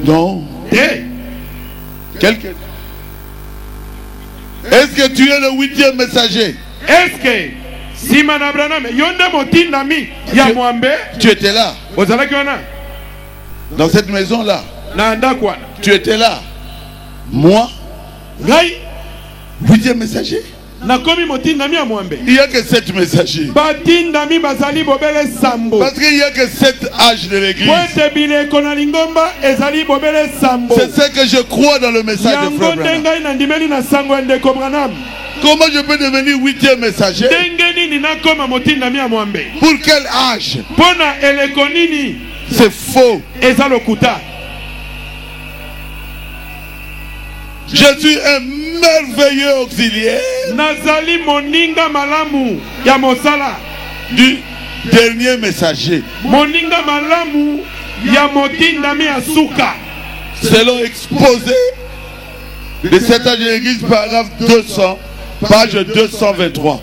Speaker 6: Non. Quelqu'un. Est-ce que tu es le 8e messager?
Speaker 5: Est-ce que
Speaker 6: tu étais là? Dans cette maison-là? Tu étais là? Moi? 8e messager? Il n'y a que 7 messagers. Parce qu'il n'y a que 7 âges de l'église. C'est ce que je crois dans le message de Frère Branham. Comment je peux devenir 8e messager? Pour quel âge? C'est faux. Je suis un merveilleux auxiliaire du dernier messager. Selon exposé de cet âge de l'église, paragraphe 200, page 223.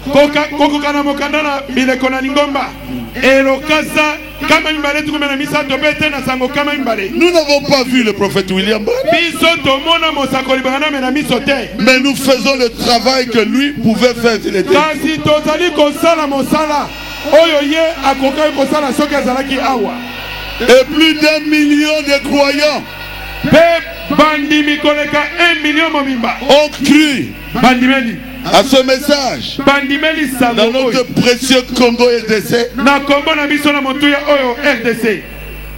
Speaker 6: Nous n'avons pas vu le prophète William Branham, mais nous faisons le travail que lui pouvait faire s'il était. Et plus d'1 million de croyants ont cru à ce message dans notre précieux Congo RDC.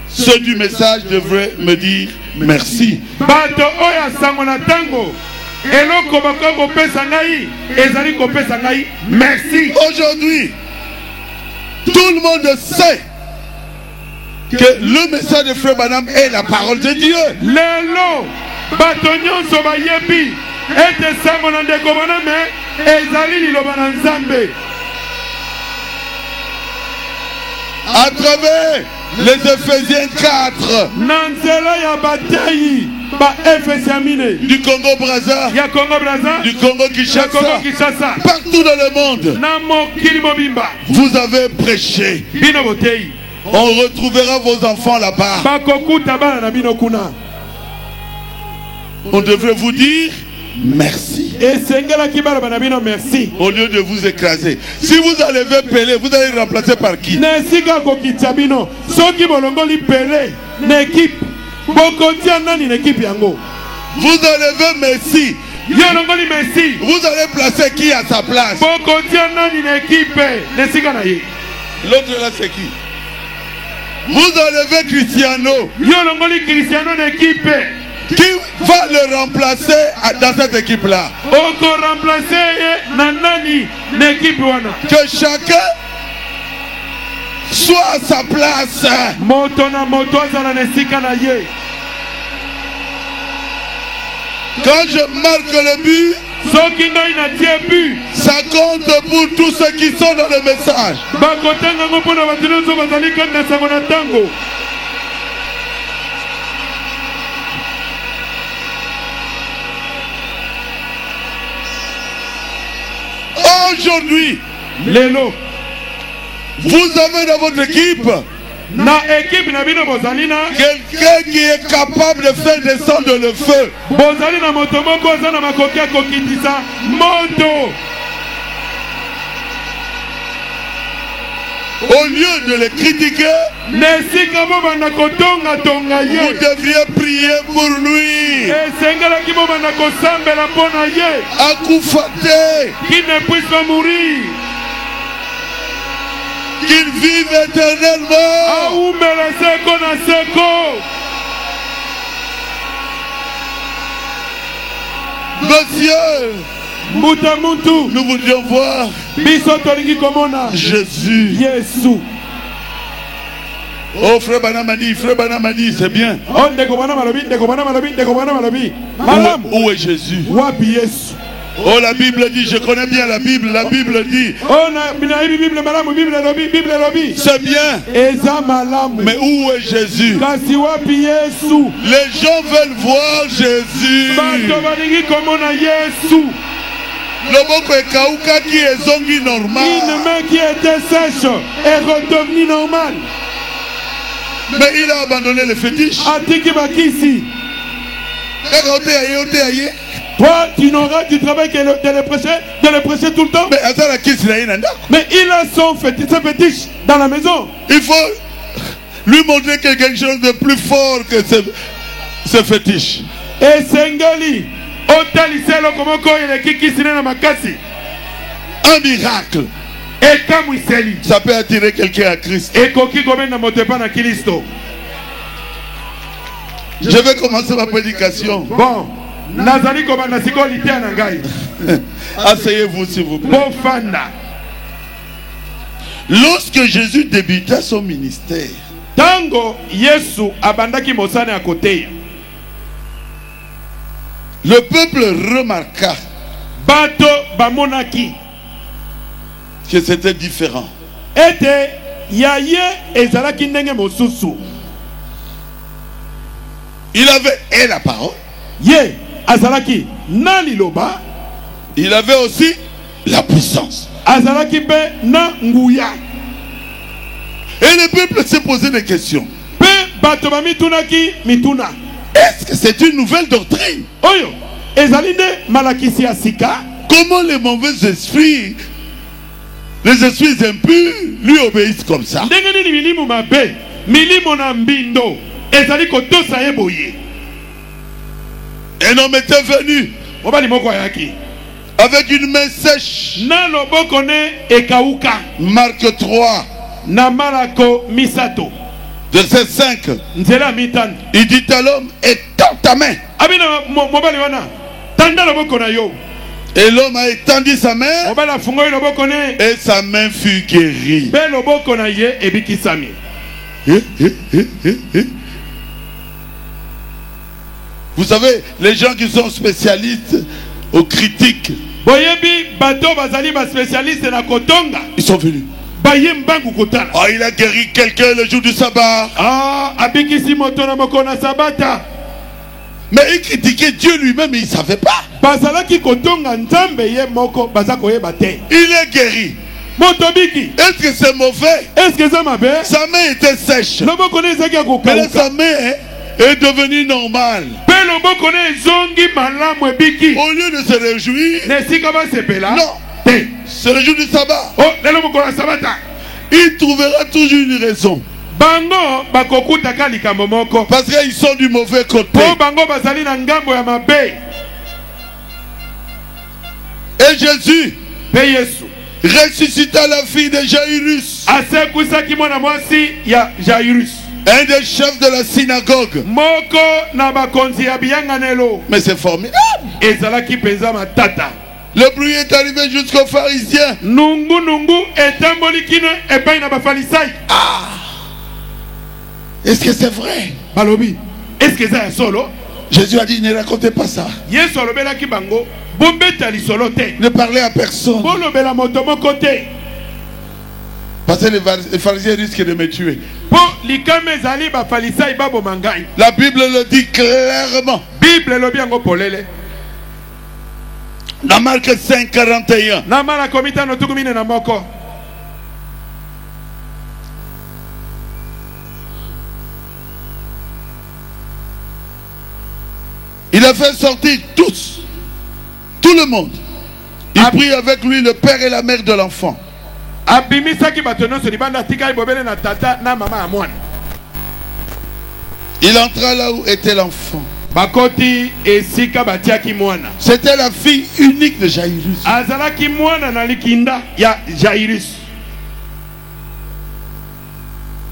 Speaker 6: Ceux du message devraient me dire merci. Merci. Aujourd'hui, tout le monde sait que le message de Frère Branham est la parole de Dieu. À travers les Éphésiens 4,
Speaker 5: ba FSA mine
Speaker 6: du Congo Brazza,
Speaker 5: ya Congo Brazza,
Speaker 6: du Congo Kinshasa, partout dans le monde.
Speaker 5: na mokili mobimba
Speaker 6: Vous avez prêché.
Speaker 5: bino botei
Speaker 6: On retrouvera vos enfants là-bas.
Speaker 5: bakokuta bana na bino kuna.
Speaker 6: On devrait vous dire merci
Speaker 5: esengelaki bana bana bino merci
Speaker 6: au lieu de vous écraser. Si vous enlevez Pelé, vous allez le remplacer par qui?
Speaker 5: na esika kokitisa bino soki bolongoli Pelé na équipe bokotia nani na équipe yango?
Speaker 6: Vous enlevez Messi,
Speaker 5: yo olongoli Messi
Speaker 6: vous allez placer qui à sa place?
Speaker 5: bokotia nani na équipe na esika na ye?
Speaker 6: L'autre là c'est qui? Vous enlevez Cristiano,
Speaker 5: yo olongoli Cristiano na équipe
Speaker 6: qui va le remplacer dans cette équipe là?
Speaker 5: oko remplacer ye na nani na équipe wana?
Speaker 6: Que chacun soit à sa place.
Speaker 5: moto na moto azala na esika na ye.
Speaker 6: Quand je marque le but,
Speaker 5: soki ngai na tie but
Speaker 6: ça compte pour tous ceux qui sont dans le message.
Speaker 5: bakotanga ngo mpona bato nyonso bazali kati na sango na ntango.
Speaker 6: Aujourd'hui,
Speaker 5: lelo
Speaker 6: vous avez dans votre équipe
Speaker 5: na équipe na bino bozali na
Speaker 6: quelqu'un qui est capable de faire descendre le feu.
Speaker 5: bozali na moto moko aza na makoki ya kokitisa moto.
Speaker 6: Au lieu de le critiquer,
Speaker 5: na esika bobanda kotongatonga
Speaker 6: vous
Speaker 5: ye
Speaker 6: devriez prier pour lui.
Speaker 5: esengelaki bobanda kosambela mpo na ye
Speaker 6: Akufate,
Speaker 5: qui ne puisse pas mourir,
Speaker 6: qu'il vive éternellement.
Speaker 5: aumela seko na seko.
Speaker 6: Monsieur,
Speaker 5: mbuta muntu
Speaker 6: nous voudrions voir
Speaker 5: biso tolingi komona
Speaker 6: Jésus.
Speaker 5: Yesu.
Speaker 6: Oh frère Banamadi, c'est bien.
Speaker 5: o ndeko bana malobi ndeko bana malobi ndeko bana malobi malamu.
Speaker 6: Où est Jésus?
Speaker 5: wapi Yesu?
Speaker 6: Oh, la Bible dit, je connais bien la Bible dit,
Speaker 5: o na Bible malamu, Bible lobi
Speaker 6: c'est bien,
Speaker 5: eza malamu.
Speaker 6: mais où est Jésus?
Speaker 5: kasi wapi Yesu?
Speaker 6: Les gens veulent voir Jésus.
Speaker 5: bato balingi komona Yesu.
Speaker 6: Loboko ekaukaki ezongi normal.
Speaker 5: Une main qui était sèche est redevenue normale.
Speaker 6: Mais il a abandonné le fétiche.
Speaker 5: atiki bakisi.
Speaker 6: Kaka oteyaye.
Speaker 5: Toi, tu n'auras du travail que de le prêcher tout le temps.
Speaker 6: Mais attends, la kisi na ye na ndako.
Speaker 5: Mais il a son fétiche dans la maison.
Speaker 6: Il faut lui montrer quelque chose de plus fort que ce fétiche.
Speaker 5: Et Sengeli, otaliselo komoko eleki kisine na makasi.
Speaker 6: Un miracle.
Speaker 5: Et kamwiseli.
Speaker 6: Ça peut attirer quelqu'un à Christ.
Speaker 5: Et koki gomena motepa na Kristo.
Speaker 6: Je vais commencer ma prédication.
Speaker 5: Bon, nazali kobanda siko litia na ngai.
Speaker 6: Asseyez-vous s'il vous plaît.
Speaker 5: Bofanda.
Speaker 6: Lorsque Jésus débuta son ministère,
Speaker 5: Tango Yesu abandaki mosane à côté.
Speaker 6: le peuple remarqua
Speaker 5: Bato bamonaki
Speaker 6: que c'était différent.
Speaker 5: ete yaye ezalaki ndenge mosusu.
Speaker 6: Il avait la parole.
Speaker 5: Ye azalaki na liloba,
Speaker 6: Il avait aussi la puissance.
Speaker 5: azalaki pe na nguya.
Speaker 6: Et le peuple s'est posé des questions.
Speaker 5: Pe bato bamitunaki mituna.
Speaker 6: Est-ce que c'est une nouvelle doctrine?
Speaker 5: Oyo ezali nde malakisi ya sika.
Speaker 6: Comment les mauvais esprits, les esprits impurs, lui obéissent comme ça?
Speaker 5: Ndenge nini milimu mabe, milimu na mbindo ezali kotosa ye boye.
Speaker 6: Un homme était venu
Speaker 5: Mobali moko ayaki
Speaker 6: avec une main sèche.
Speaker 5: na loboko ne ekauka.
Speaker 6: Marc 3,
Speaker 5: Na Malako misato
Speaker 6: verset 5.
Speaker 5: nzela mitano.
Speaker 6: Il dit à l'homme, étends ta main.
Speaker 5: Abina mobali wana tanda loboko na yo.
Speaker 6: Et l'homme a étendu sa main
Speaker 5: Mobali afungo loboko ne
Speaker 6: et sa main fut guérie.
Speaker 5: be loboko na ye ebikisami.
Speaker 6: Vous savez, les gens qui sont spécialistes aux critiques,
Speaker 5: Boyebi bato bazali ba spécialiste na kotonga.
Speaker 6: ils sont venus.
Speaker 5: Baye mbangu kotala.
Speaker 6: Oh, il a guéri quelqu'un le jour du sabbat.
Speaker 5: Ah, abikisi moto na moko na sabata.
Speaker 6: Mais il critiquait Dieu lui-même et il ne savait pas. Il est guéri. Est-ce que c'est mauvais?
Speaker 5: Est-ce que ça m'a fait?
Speaker 6: Sa main était sèche. Mais là, sa main est devenue normale. Au lieu de se réjouir, non, se réjouir du sabbat. Il trouvera toujours une raison. Parce qu'ils sont du mauvais côté. Et Jésus ressuscita la fille de Jairus, un des chefs de la synagogue. Mais c'est formidable. Le bruit est arrivé jusqu'aux pharisiens. Ah! Est-ce que c'est vrai?
Speaker 5: Est-ce que c'est solo?
Speaker 6: Jésus a dit, ne racontez pas ça.
Speaker 5: Ne
Speaker 6: parlez à personne. Parce que les pharisiens risquent de me tuer. La Bible le dit clairement. Dans Marc 5, 41. Il a fait sortir tous, tout le monde. Il prit avec lui le père et la mère de l'enfant. Il entra là où était l'enfant. C'était la fille unique de Jairus.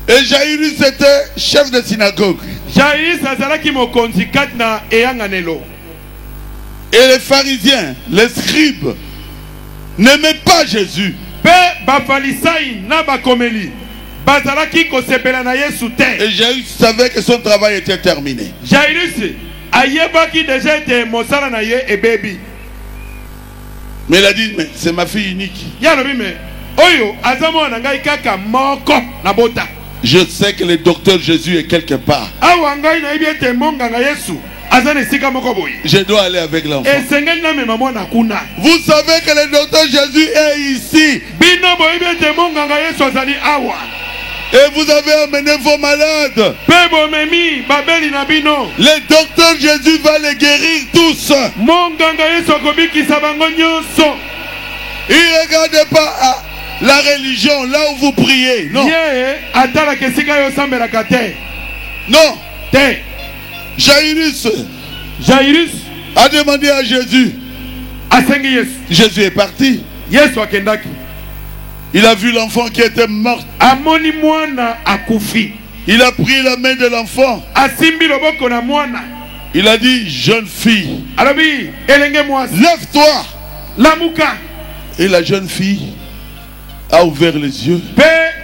Speaker 6: Et Jairus était chef de synagogue. Et les pharisiens, les scribes, n'aimaient pas Jésus. Et Jairus savait que son travail était terminé. Mais il a dit, mais c'est ma fille unique. Je sais que le docteur Jésus est quelque part. Je dois aller avec l'enfant. Vous savez que le docteur Jésus est ici. Et vous avez amené vos malades. Le docteur Jésus va les guérir tous. Il ne regarde pas à la religion, là où vous priez. Non. Non. Jairus a demandé à Jésus. Jésus est parti. Il a vu l'enfant qui était mort. Il a pris la main de l'enfant. Il a dit, jeune fille, lève-toi. Et la jeune fille a ouvert les yeux.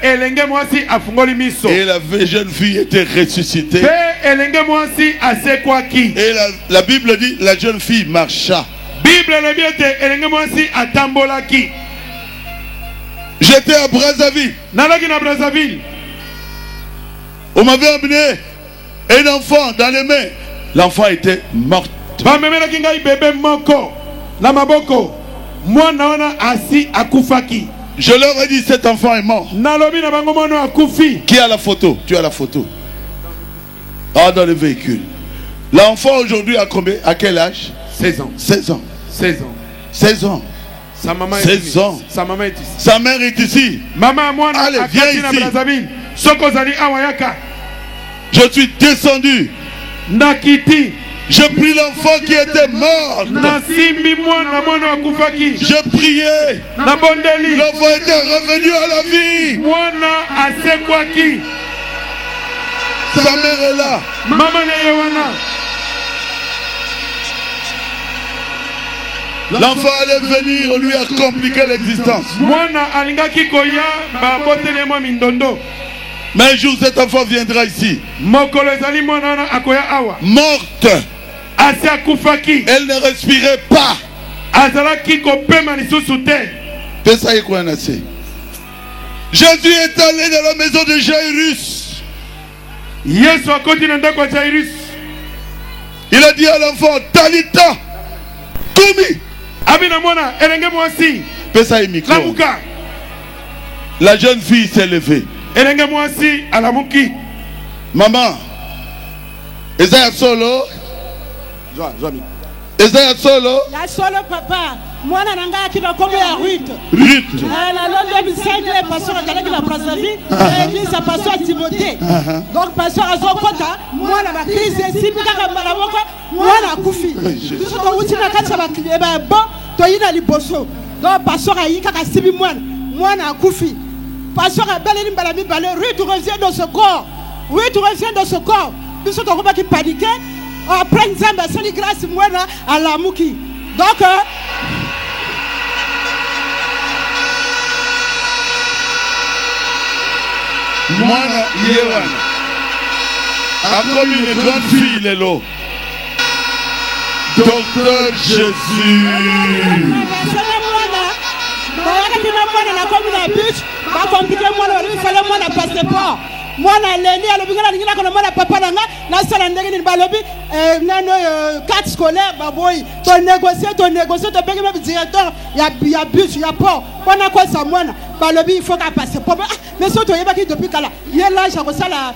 Speaker 6: Et la jeune fille était ressuscitée. Et la Bible dit, la jeune fille marcha. J'étais à Brazzaville. On m'avait amené un enfant dans les mains. L'enfant était mort. Je leur ai dit, cet enfant est mort. Qui a la photo? Tu as la photo. Ah, dans le véhicule. L'enfant aujourd'hui a combien? À quel âge?
Speaker 5: 16 ans.
Speaker 6: 16 ans.
Speaker 5: 16 ans.
Speaker 6: 16 ans.
Speaker 5: Sa maman
Speaker 6: 16 ans.
Speaker 5: Sa maman est ici.
Speaker 6: Sa mère est ici. Allez, viens ici. Je suis descendu. J'ai pris l'enfant qui était mort. J'ai prié. L'enfant était revenu à la vie. Sa mère est là. L'enfant allait venir, on lui a compliqué l'existence. Mais un jour, cet enfant viendra ici. Morte. Elle ne respirait pas. Jésus est allé dans la maison de Jairus. Il a dit à l'enfant, Talita, Toumi.
Speaker 5: Abina mwana elenge mwasi.
Speaker 6: Pesa et micro.
Speaker 5: Lamuka.
Speaker 6: La jeune fille s'est levée.
Speaker 5: Elenge mwasi alamuki.
Speaker 6: Maman, Esaïa solo. Esaïa solo.
Speaker 8: La solo papa. Mwana nanga kina komo ya Ruth.
Speaker 6: Ruth.
Speaker 8: La londe bisaide le pasteur Galaki la Brazzaville. L'église a pasteur Timothée. Donc pasteur Azokota, mwana ba crise sipika ka malaboko, mwana kufi. Biso to wuti na katsa ba klieba bo to yina liboso. Donc pasteur ayika ka sibi mwana kufi. Pasteur abeleni mbala mi bale Ruth revient dans ce corps. Ruth revient dans ce corps. Biso to ko ba ki paniquer. Après Nzamba sali grâce mwana alamuki. Donc
Speaker 6: Mwana Yewan a comme une grande fille, Lélo. Docteur Jésus. Mwana
Speaker 8: leni alobingana ningina kono mwana papa nanga na sala ndenge ni balobi nano carte scolaire baboy to négocier to bengi même directeur ya bus ya port mwana kwa sa mwana balobi il faut qu'à passer pour mais surtout yeba ki depuis kala yela ja ko sala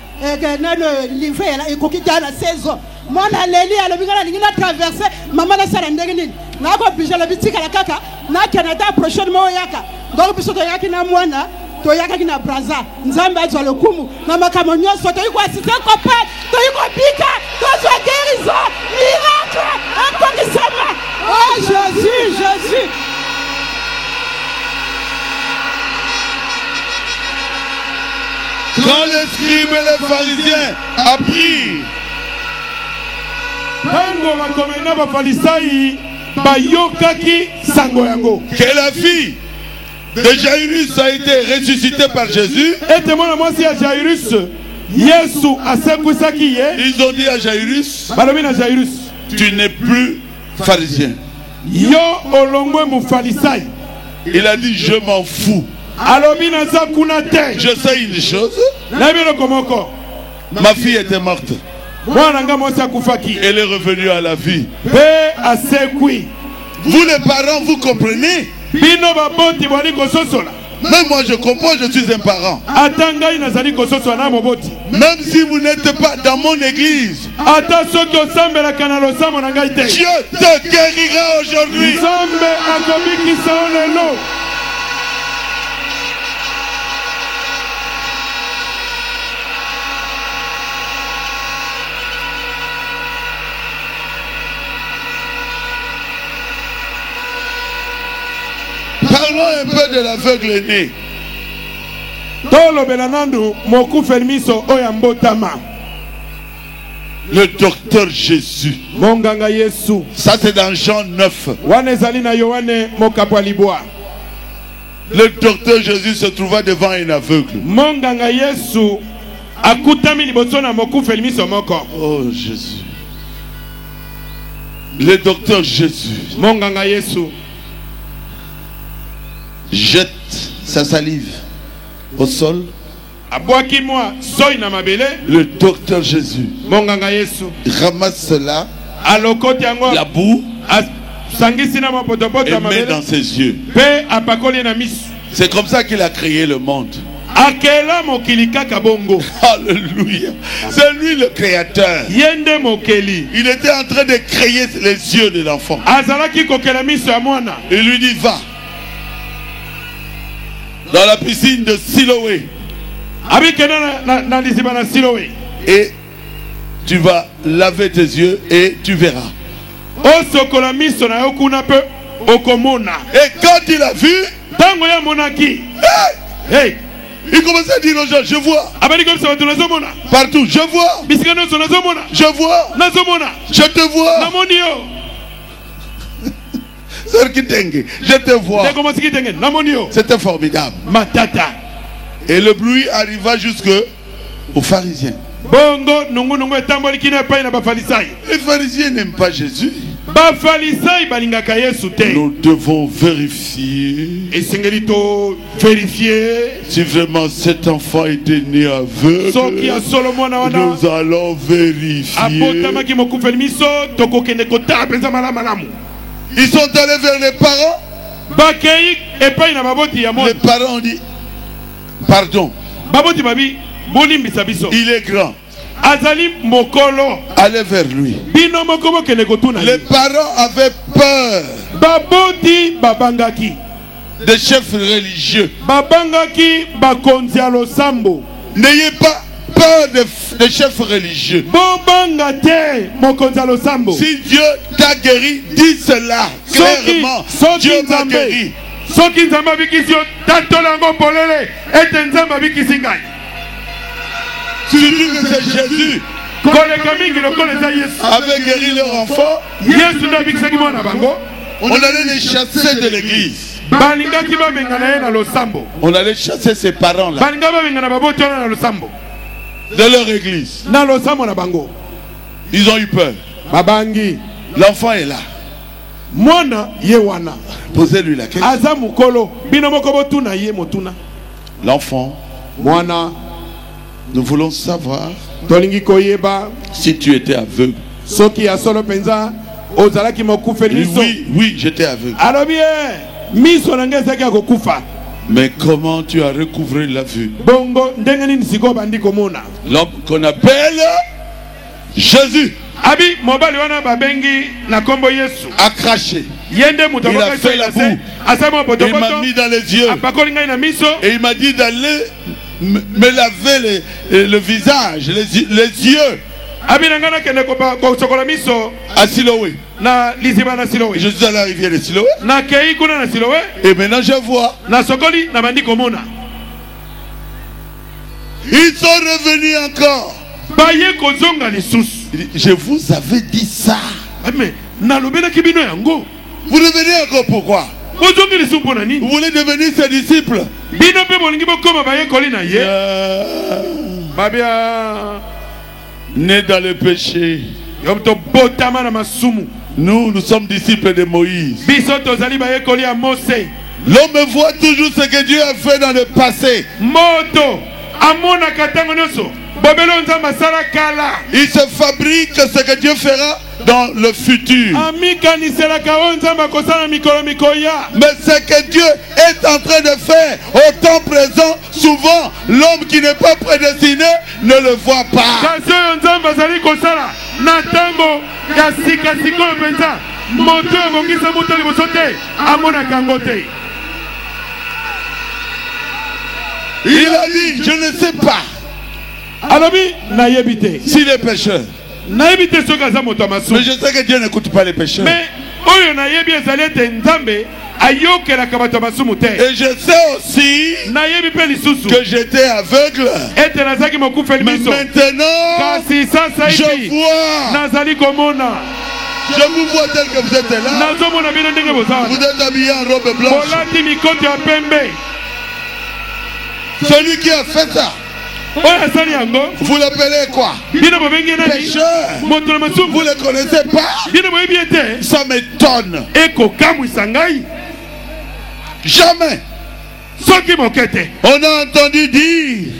Speaker 8: nano livre la ekoki dana 16 ans mwana leni alobingana ningina traverser mama na sala ndenge ni na ko obligé la bitika la kaka na Canada prochainement yaka donc biso to yaki na mwana toyaka kina Brazza nzambe azwa lokumu na makambo nyonso toyiko asiste copain toyiko bika tozwa guérison miracle akokisama oh Jésus
Speaker 6: quand les scribes et les pharisiens apprirent
Speaker 5: tango bakomena bafarisayi bayokaki sango yango
Speaker 6: que la fille de Jairus a été ressuscité par Jésus.
Speaker 5: Ils
Speaker 6: Ils ont dit à Jairus, tu n'es plus pharisien. Il a dit, je m'en fous. Je sais une chose. Ma fille était morte. Elle est revenue à la vie. Vous les parents, vous comprenez? Même moi je comprends, je suis un parent. Même si vous n'êtes pas dans mon église, Dieu te guérira aujourd'hui. Parlons un peu de l'aveugle né. Le docteur Jésus. Ça c'est dans Jean 9. Le docteur Jésus se trouva devant un aveugle. Oh Jésus. Le docteur Jésus jette sa salive au sol. Le docteur Jésus ramasse cela, la boue, et met dans ses yeux. C'est comme ça qu'il a créé le monde. Alléluia. C'est lui le créateur. Il était en train de créer les yeux de l'enfant. Il lui dit, va dans la piscine de Siloé et tu vas laver tes yeux et tu verras. Et quand il a vu, il commençait à dire aux gens, je vois partout, je vois, je te vois. Je te vois. C'était formidable. Et le bruit arriva jusqu'aux pharisiens. Les pharisiens n'aiment pas Jésus. Nous devons vérifier si vraiment cet enfant était né aveugle. Nous allons vérifier. Ils sont allés vers les parents. Les parents ont dit pardon. Il est grand. Allez vers lui. Les parents avaient peur des chefs religieux. N'ayez pas peur des chefs religieux. Si Dieu t'a guéri, dis cela clairement. Dieu m'a guéri. Si tu dis que c'est Jésus avait guéri leur enfant, on allait les chasser de l'église. On allait chasser ces parents-là de leur église. Ils ont eu peur. L'enfant est là. Posez-lui la question. L'enfant, nous voulons savoir si tu étais aveugle. Oui, j'étais aveugle. Mais comment tu as recouvré la vue? L'homme qu'on appelle Jésus a craché. Il a fait la boue. Il m'a mis dans les yeux. Et il m'a dit d'aller me laver le visage, les yeux. À Siloé. Je suis à la rivière de Siloé. Et maintenant je vois. Ils sont revenus encore. Je vous avais dit ça. Vous revenez encore pourquoi? Vous voulez devenir ses disciples? Né dans le péché. Nous sommes disciples de Moïse. L'homme voit toujours ce que Dieu a fait dans le passé. Il se fabrique ce que Dieu fera dans le futur. Mais ce que Dieu est en train de faire au temps présent, souvent l'homme qui n'est pas prédestiné ne le voit pas. Il a dit, je ne sais pas s'il est pécheur. Mais je sais que Dieu n'écoute pas les pécheurs. Et je sais aussi que j'étais aveugle. Mais maintenant, je vois. Je vous vois tel que vous êtes là. Vous êtes habillé en robe blanche. Celui qui a fait ça, vous l'appelez quoi? Pécheur. Vous ne le connaissez pas? Ça m'étonne. Jamais. On a entendu dire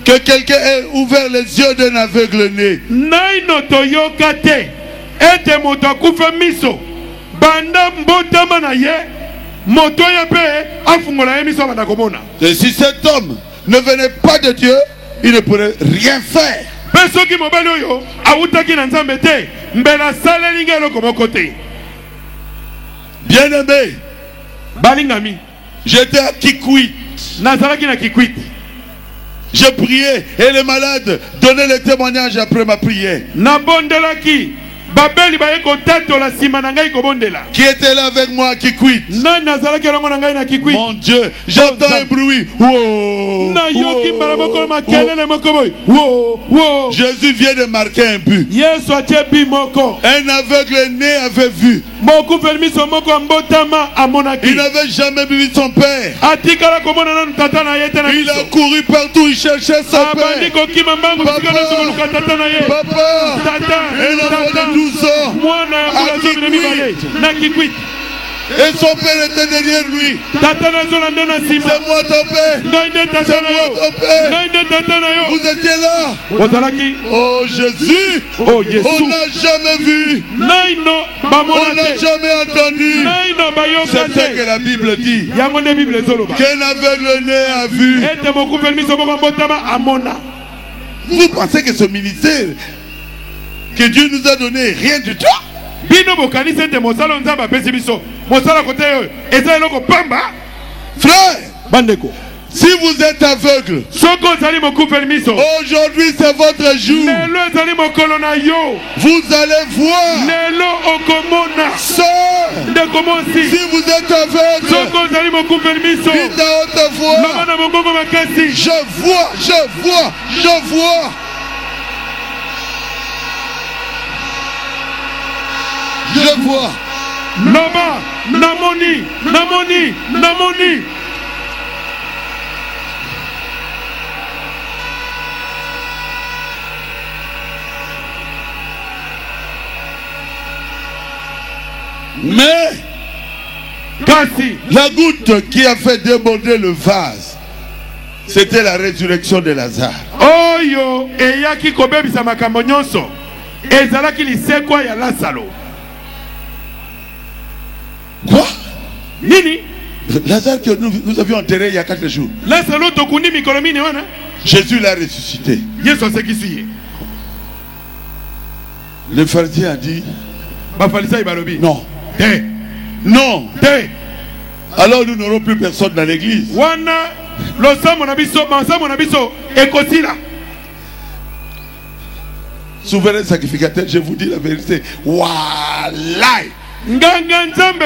Speaker 6: que quelqu'un ait ouvert les yeux d'un aveugle né. Et si cet homme ne venait pas de Dieu, il ne pourrait rien faire. Bien-aimé, j'étais à Kikwit. J'ai prié et les malades donnaient le témoignage après ma prière. Qui était là avec moi qui quitte? Mon Dieu, j'entends un bruit. Jésus vient de marquer un but. Un aveugle né avait vu. Il n'avait jamais vu son père. Il a couru partout, il cherchait son père. Papa, 12 ans. Et son père était derrière lui. C'est moi ton père. C'est moi ton père. Vous étiez là. Oh Jésus. On n'a jamais vu. On n'a jamais entendu. C'est ce que la Bible dit. Qu'un aveugle-né a vu. Vous pensez que ce ministère que Dieu nous a donné, rien du tout? Frère, si vous êtes aveugle, aujourd'hui c'est votre jour. Vous allez voir. Sœur, si vous êtes aveugle, dites à haute voix. Je vois, je vois, je vois. Je vois.
Speaker 5: Namoni.
Speaker 6: Mais la goutte qui a fait déborder le vase, c'était la résurrection de Lazare.
Speaker 5: Oyo eyaki kobebisa makambo nyonso ezalaki lisekwa ya Lazaro.
Speaker 6: Quoi?
Speaker 5: Nini?
Speaker 6: Lazare que nous avions enterré il y a 4 jours.
Speaker 5: Lazaro tokuni mikolomini wana.
Speaker 6: Jésus l'a ressuscité.
Speaker 5: Yesu asekisi.
Speaker 6: Le pharisien a dit non. Non. Alors nous n'aurons plus personne dans l'église. Souverain sacrificateur, je vous dis la vérité. Walai. Lazare que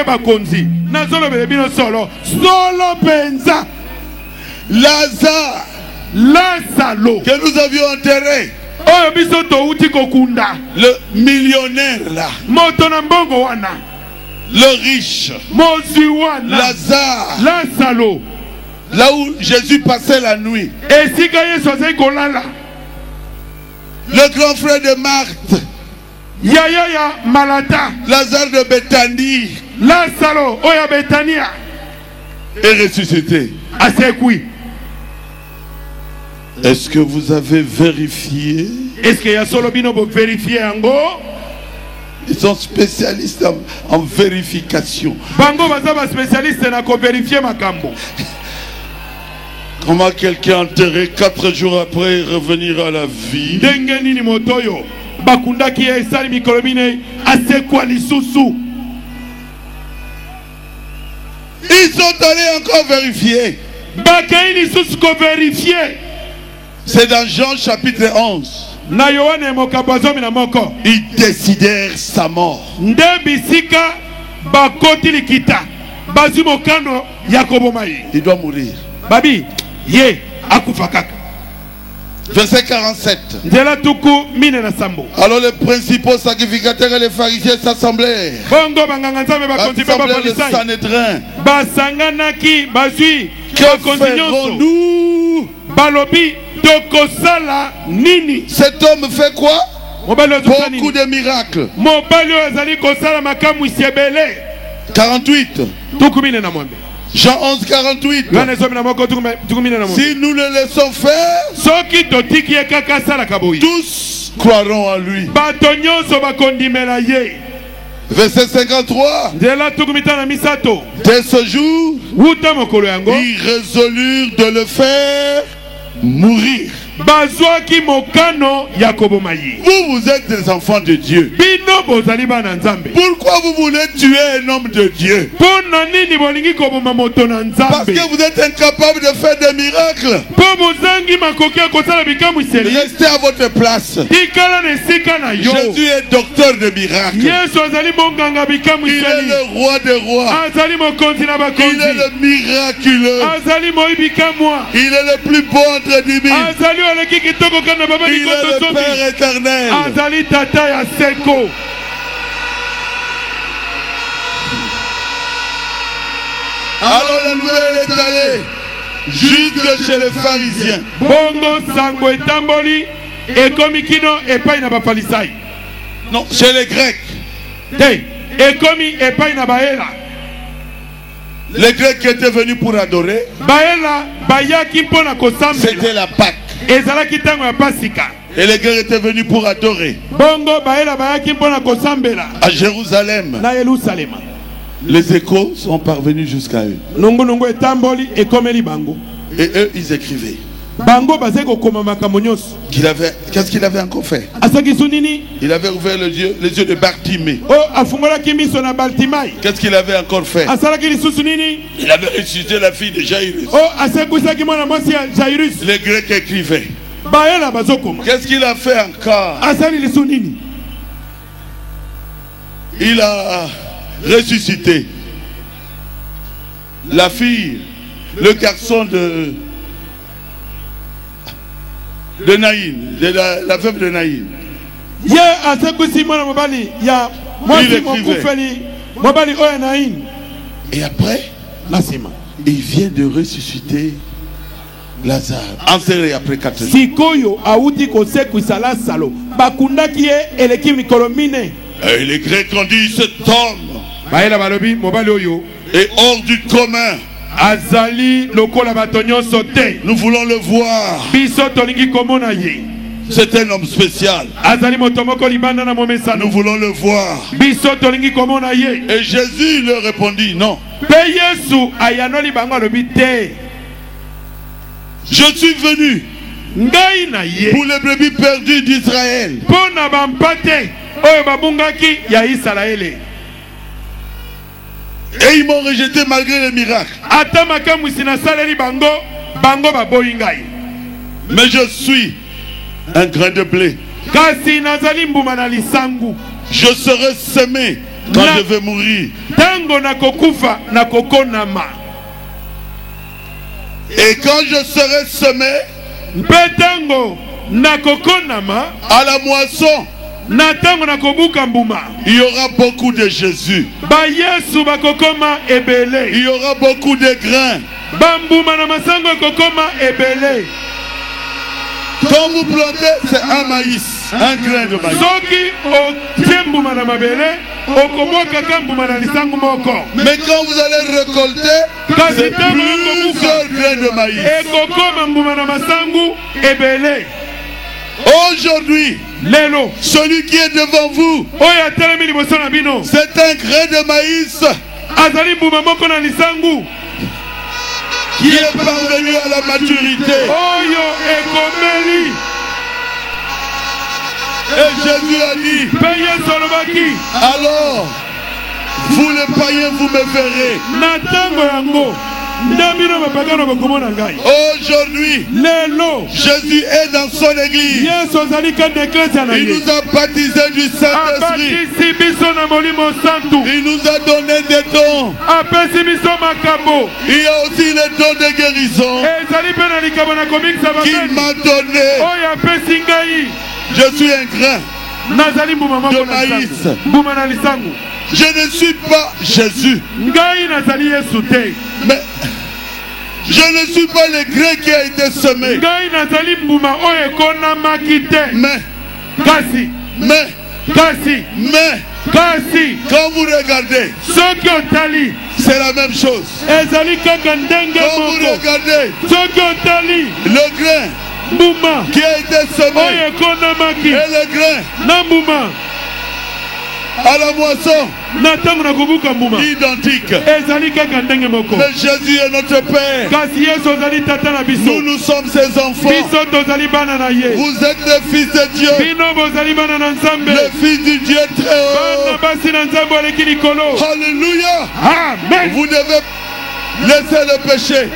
Speaker 6: nous avions enterré. Le millionnaire là. Le riche. Lazare. Là où Jésus passait la nuit. Le grand frère de Marthe. Lazare de Béthanie. Est ressuscité. Est-ce que vous avez vérifié?
Speaker 5: Est-ce qu'il y a solo bino pour vérifier ango?
Speaker 6: Ils sont spécialistes en vérification.
Speaker 5: Bango bazaba spécialiste na ko vérifier makambo.
Speaker 6: Comment quelqu'un enterré 4 jours après revenir à la vie?
Speaker 5: Dengeni ni motoyo. Bakunda ki esali mikolomine asekwa lisusu.
Speaker 6: Ils sont allés encore vérifier.
Speaker 5: Bakayi lisusu ko vérifier.
Speaker 6: C'est dans Jean chapitre 11. Ils décidèrent sa mort.
Speaker 5: Il
Speaker 6: doit mourir. Verset 47. Alors les principaux sacrificateurs et les pharisiens s'assemblèrent. Assemblèrent le Sanhédrin. Que ferons-nous? Cet homme fait quoi? Beaucoup de miracles. 48. Jean 11, 48. Si nous le laissons faire, tous croiront en lui. Verset 53. Dès ce jour, ils résolurent de le faire mourir. Vous êtes des enfants de Dieu. Pourquoi vous voulez tuer un homme de Dieu? Parce que vous êtes incapable de faire des miracles. Restez à votre place. Jésus est docteur de miracles. Il est le roi des rois. Il est le miraculeux. Il est le plus beau entre 10 000. Il est le Père éternel. Alors la nouvelle est allée jusque chez les pharisiens. Non, chez les Grecs. Les Grecs qui étaient venus pour adorer, c'était la Pâque. Et les Grecs étaient venus pour adorer. À Jérusalem, les échos sont parvenus jusqu'à eux. Et eux, ils écrivaient. Qu'est-ce qu'il avait encore fait? Il avait ouvert les yeux de Bartimée. Qu'est-ce qu'il avait encore fait? Il avait ressuscité la fille de Jairus. Les Grecs écrivaient. Qu'est-ce qu'il a fait encore? Il a ressuscité la fille, le garçon de Naïn, de la veuve de Naïn. Et après, il vient de ressusciter Lazare. Enserré après 4 jours. Et les Grecs ont dit, cet homme est hors du commun. Nous voulons le voir. C'est un homme spécial. Nous voulons le voir. Et Jésus leur répondit, non. Je suis venu pour les brebis perdues d'Israël. Et ils m'ont rejeté malgré les miracles. Mais je suis un grain de blé. Je serai semé quand je vais mourir. Et quand je serai semé, à la moisson, il y aura beaucoup de Jésus. Il y aura beaucoup de grains. Quand vous plantez, c'est un maïs, un grain de maïs. Mais quand vous allez récolter, c'est plusieurs grains de maïs. Aujourd'hui, celui qui est devant vous, c'est un grain de maïs qui est parvenu à la maturité. Et Jésus a dit, alors, vous les païens, vous me verrez. Aujourd'hui, Jésus est dans son église. Il nous a baptisés du Saint-Esprit. Il nous a donné des dons. Il y a aussi les dons de guérison qu'il m'a donné. Je suis un grain de maïs. Je ne suis pas Jésus. Mais je ne suis pas le grain qui a été semé. Mais quand vous regardez, c'est la même chose. Quand vous regardez le grain qui a été semé et le grain à la moisson, identique. Mais Jésus est notre Père. Nous, nous sommes ses enfants. Vous êtes les fils de Dieu, les fils du Dieu très haut. Alléluia. Amen. Vous devez laisser le péché.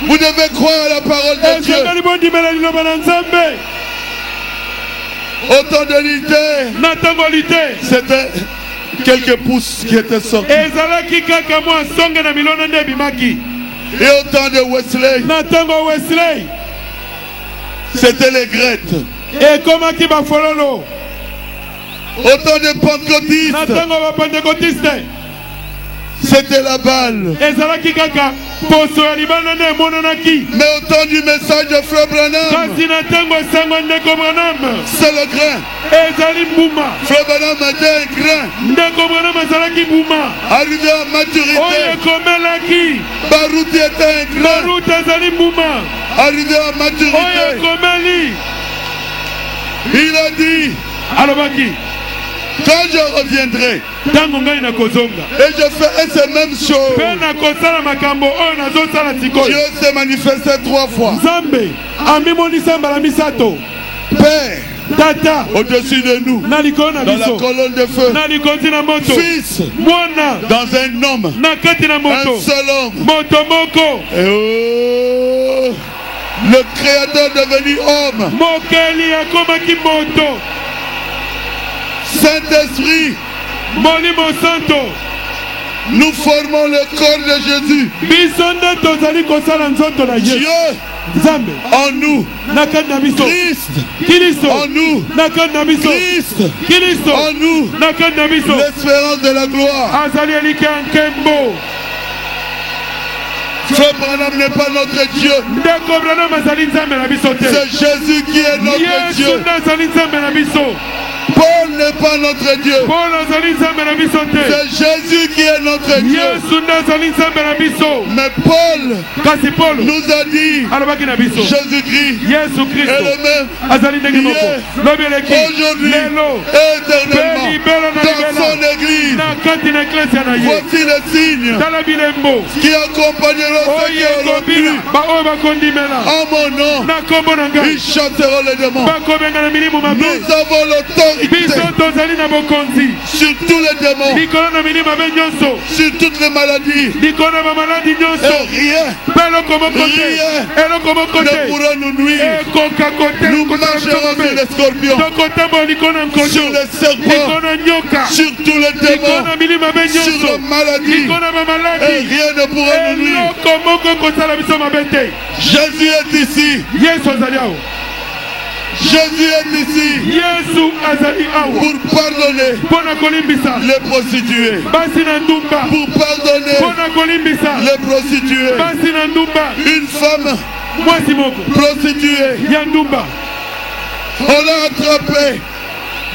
Speaker 6: Vous devez croire à la parole de Dieu. Autant de lutter, c'était quelques pousses qui étaient sortis. Et autant de Wesley, c'était les grettes. Autant de pentecôtistes, c'était la balle.
Speaker 5: poso ya libanda nde emonanaki.
Speaker 6: Mais au temps du message de Frère Branham,
Speaker 5: kasi na ntango esango ndeko Branham
Speaker 6: c'est le grain.
Speaker 5: ezali mbuma.
Speaker 6: Frère Branham était un grain.
Speaker 5: ndeko Branham azalaki mbuma
Speaker 6: Arrivé à maturité,
Speaker 5: oyo ekomelaki.
Speaker 6: Baruti était un grain.
Speaker 5: Baruti azali mbuma
Speaker 6: Arrivé à
Speaker 5: oyo
Speaker 6: maturité,
Speaker 5: ekomeli.
Speaker 6: il a dit,
Speaker 5: alobaki
Speaker 6: quand je reviendrai
Speaker 5: ntango ngai nakozonga
Speaker 6: et je ferai ces mêmes choses,
Speaker 5: mpe nakosala makambo oyo nazosala sikoyo.
Speaker 6: Dieu s'est manifesté 3 fois.
Speaker 5: nzambe amimonisa mbala misato.
Speaker 6: Père,
Speaker 5: tata
Speaker 6: au-dessus de nous,
Speaker 5: na likolo na
Speaker 6: dans la
Speaker 5: biso
Speaker 6: colonne de feu,
Speaker 5: na likonzi na moto.
Speaker 6: Fils,
Speaker 5: mwana
Speaker 6: dans un homme,
Speaker 5: na kati na
Speaker 6: un
Speaker 5: moto.
Speaker 6: seul homme.
Speaker 5: moto moko
Speaker 6: Et oh, le Créateur devenu homme,
Speaker 5: mokeli akomaki moto.
Speaker 6: Saint-Esprit,
Speaker 5: molimo santo
Speaker 6: nous formons le corps de Jésus.
Speaker 5: biso nde tozali kosala nzoto na
Speaker 6: Dieu
Speaker 5: ye. nzambe
Speaker 6: en nous,
Speaker 5: na kati na biso.
Speaker 6: Christ
Speaker 5: kiliso
Speaker 6: en nous,
Speaker 5: na kati na biso.
Speaker 6: Christ
Speaker 5: kiliso
Speaker 6: en nous,
Speaker 5: na kati na biso.
Speaker 6: l'espérance de la gloire.
Speaker 5: azali eliki ya nkembo.
Speaker 6: Frère Branham n'est pas notre Dieu,
Speaker 5: ndeko Branham azali nzambe na biso te.
Speaker 6: c'est Jésus qui est notre
Speaker 5: yesu
Speaker 6: Dieu.
Speaker 5: nde azali nzambe na biso.
Speaker 6: Paul n'est pas notre Dieu,
Speaker 5: paul azali nzambe na biso te.
Speaker 6: c'est Jésus qui est notre Dieu.
Speaker 5: yesu nde azali nzambe na biso.
Speaker 6: Mais Paul
Speaker 5: kasi paul
Speaker 6: nous a dit,
Speaker 5: alobaki na biso
Speaker 6: Jésus-Christ
Speaker 5: yesu
Speaker 6: est
Speaker 5: kristo
Speaker 6: le même
Speaker 5: azali ndenge moko.
Speaker 6: hier,
Speaker 5: lobi eleki
Speaker 6: aujourd'hui,
Speaker 5: lelo
Speaker 6: éternellement,
Speaker 5: mpe libela na
Speaker 6: dans
Speaker 5: libela
Speaker 6: son église.
Speaker 5: na kati na eklesia na ye.
Speaker 6: Voici les signes
Speaker 5: tala bilembo
Speaker 6: qui accompagneront ceux qui
Speaker 5: oyo
Speaker 6: auront cru
Speaker 5: ekobina baoyo bakondimela
Speaker 6: en mon nom.
Speaker 5: na nkombo na ngai.
Speaker 6: Ils chasseront les démons.
Speaker 5: bakobenga na milimo mabe.
Speaker 6: Nous avons l'autorité
Speaker 5: biso tozali na bokonzi
Speaker 6: sur tous les démons,
Speaker 5: likolo na milimo mabe nyonso,
Speaker 6: sur toutes les maladies.
Speaker 5: likolo na bamaladi nyonso.
Speaker 6: Et rien
Speaker 5: mpe eloko moko te, eloko moko
Speaker 6: ne
Speaker 5: te
Speaker 6: pourra nous nuire.
Speaker 5: ekoka
Speaker 6: Nous marcherons sur les scorpions,
Speaker 5: tokotambola likolo na nkoto,
Speaker 6: sur les serpents,
Speaker 5: likolo na nyoka,
Speaker 6: sur tous les
Speaker 5: likolo
Speaker 6: démons,
Speaker 5: na milimo mabe
Speaker 6: sur
Speaker 5: nyonso,
Speaker 6: les maladies.
Speaker 5: likolo na
Speaker 6: Et
Speaker 5: bamaladi.
Speaker 6: rien ne pourra nous nuire.
Speaker 5: eloko moko kosala biso mabe te.
Speaker 6: Jésus est ici.
Speaker 5: yesu azali awa.
Speaker 6: Jésus est ici
Speaker 5: yesu azali awa
Speaker 6: pour pardonner
Speaker 5: mpo na kolimbisa
Speaker 6: les prostituées,
Speaker 5: basi na ndumba,
Speaker 6: pour pardonner
Speaker 5: mpo na kolimbisa
Speaker 6: les prostituées.
Speaker 5: basi na ndumba.
Speaker 6: Une femme
Speaker 5: mwasi moko
Speaker 6: prostituée,
Speaker 5: ya ndumba
Speaker 6: on l'a attrapée,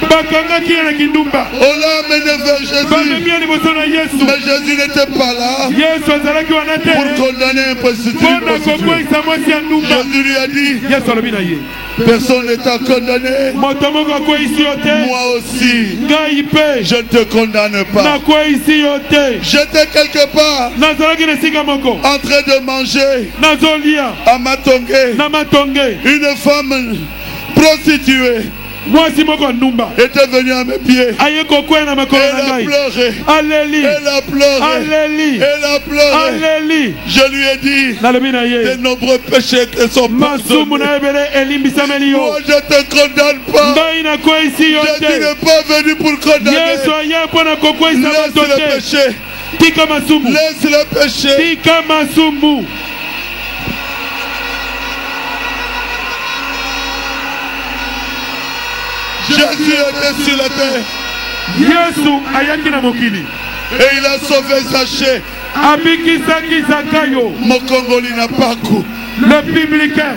Speaker 5: bakangaki ye na kindumba,
Speaker 6: on l'a amenée vers Jésus.
Speaker 5: bamemi ye liboso na yesu.
Speaker 6: Mais Jésus n'était pas là
Speaker 5: yesu azalaki wana te
Speaker 6: pour condamner un prostitué.
Speaker 5: mpo na kokweyisa mwasi ya ndumba.
Speaker 6: Jésus lui a dit,
Speaker 5: yesu alobi na ye
Speaker 6: personne n'est à condamner.
Speaker 5: moto moko akweyisi yo te,
Speaker 6: Moi aussi,
Speaker 5: ngai mpe
Speaker 6: je ne te condamne pas.
Speaker 5: nakweyisi yo te.
Speaker 6: J'étais quelque part
Speaker 5: nazalaki na esika moko
Speaker 6: en train de manger
Speaker 5: nazolia
Speaker 6: à Matongé.
Speaker 5: na matonge,
Speaker 6: Une femme prostituée
Speaker 5: mwasi moko ya ndumba
Speaker 6: était venue à mes pieds.
Speaker 5: aye kokwea na makolo
Speaker 6: Elle
Speaker 5: na
Speaker 6: a
Speaker 5: ngai.
Speaker 6: pleuré.
Speaker 5: aleli
Speaker 6: Elle a pleuré.
Speaker 5: aleli
Speaker 6: Elle a pleuré.
Speaker 5: aleli.
Speaker 6: Je lui ai dit,
Speaker 5: nalobi na
Speaker 6: tes
Speaker 5: ye
Speaker 6: nombreux péchés te sont
Speaker 5: masumu
Speaker 6: pardonnés.
Speaker 5: na ebele elimbisameli yo.
Speaker 6: Moi, je ne te condamne pas.
Speaker 5: ngai nakweyisi yo
Speaker 6: Jésus
Speaker 5: te.
Speaker 6: n'est pas venu pour condamner.
Speaker 5: yesu aya mpo na kokweyisa
Speaker 6: Laisse
Speaker 5: bato
Speaker 6: le
Speaker 5: te.
Speaker 6: péché.
Speaker 5: tika masumu,
Speaker 6: Laisse le péché.
Speaker 5: tika masumu.
Speaker 6: Jésus était sur la terre
Speaker 5: yesu ayaki na mokili
Speaker 6: et il a sauvé Zaché.
Speaker 5: abikisaki zakayo
Speaker 6: Mokongoli n'a pas goût.
Speaker 5: le publicain.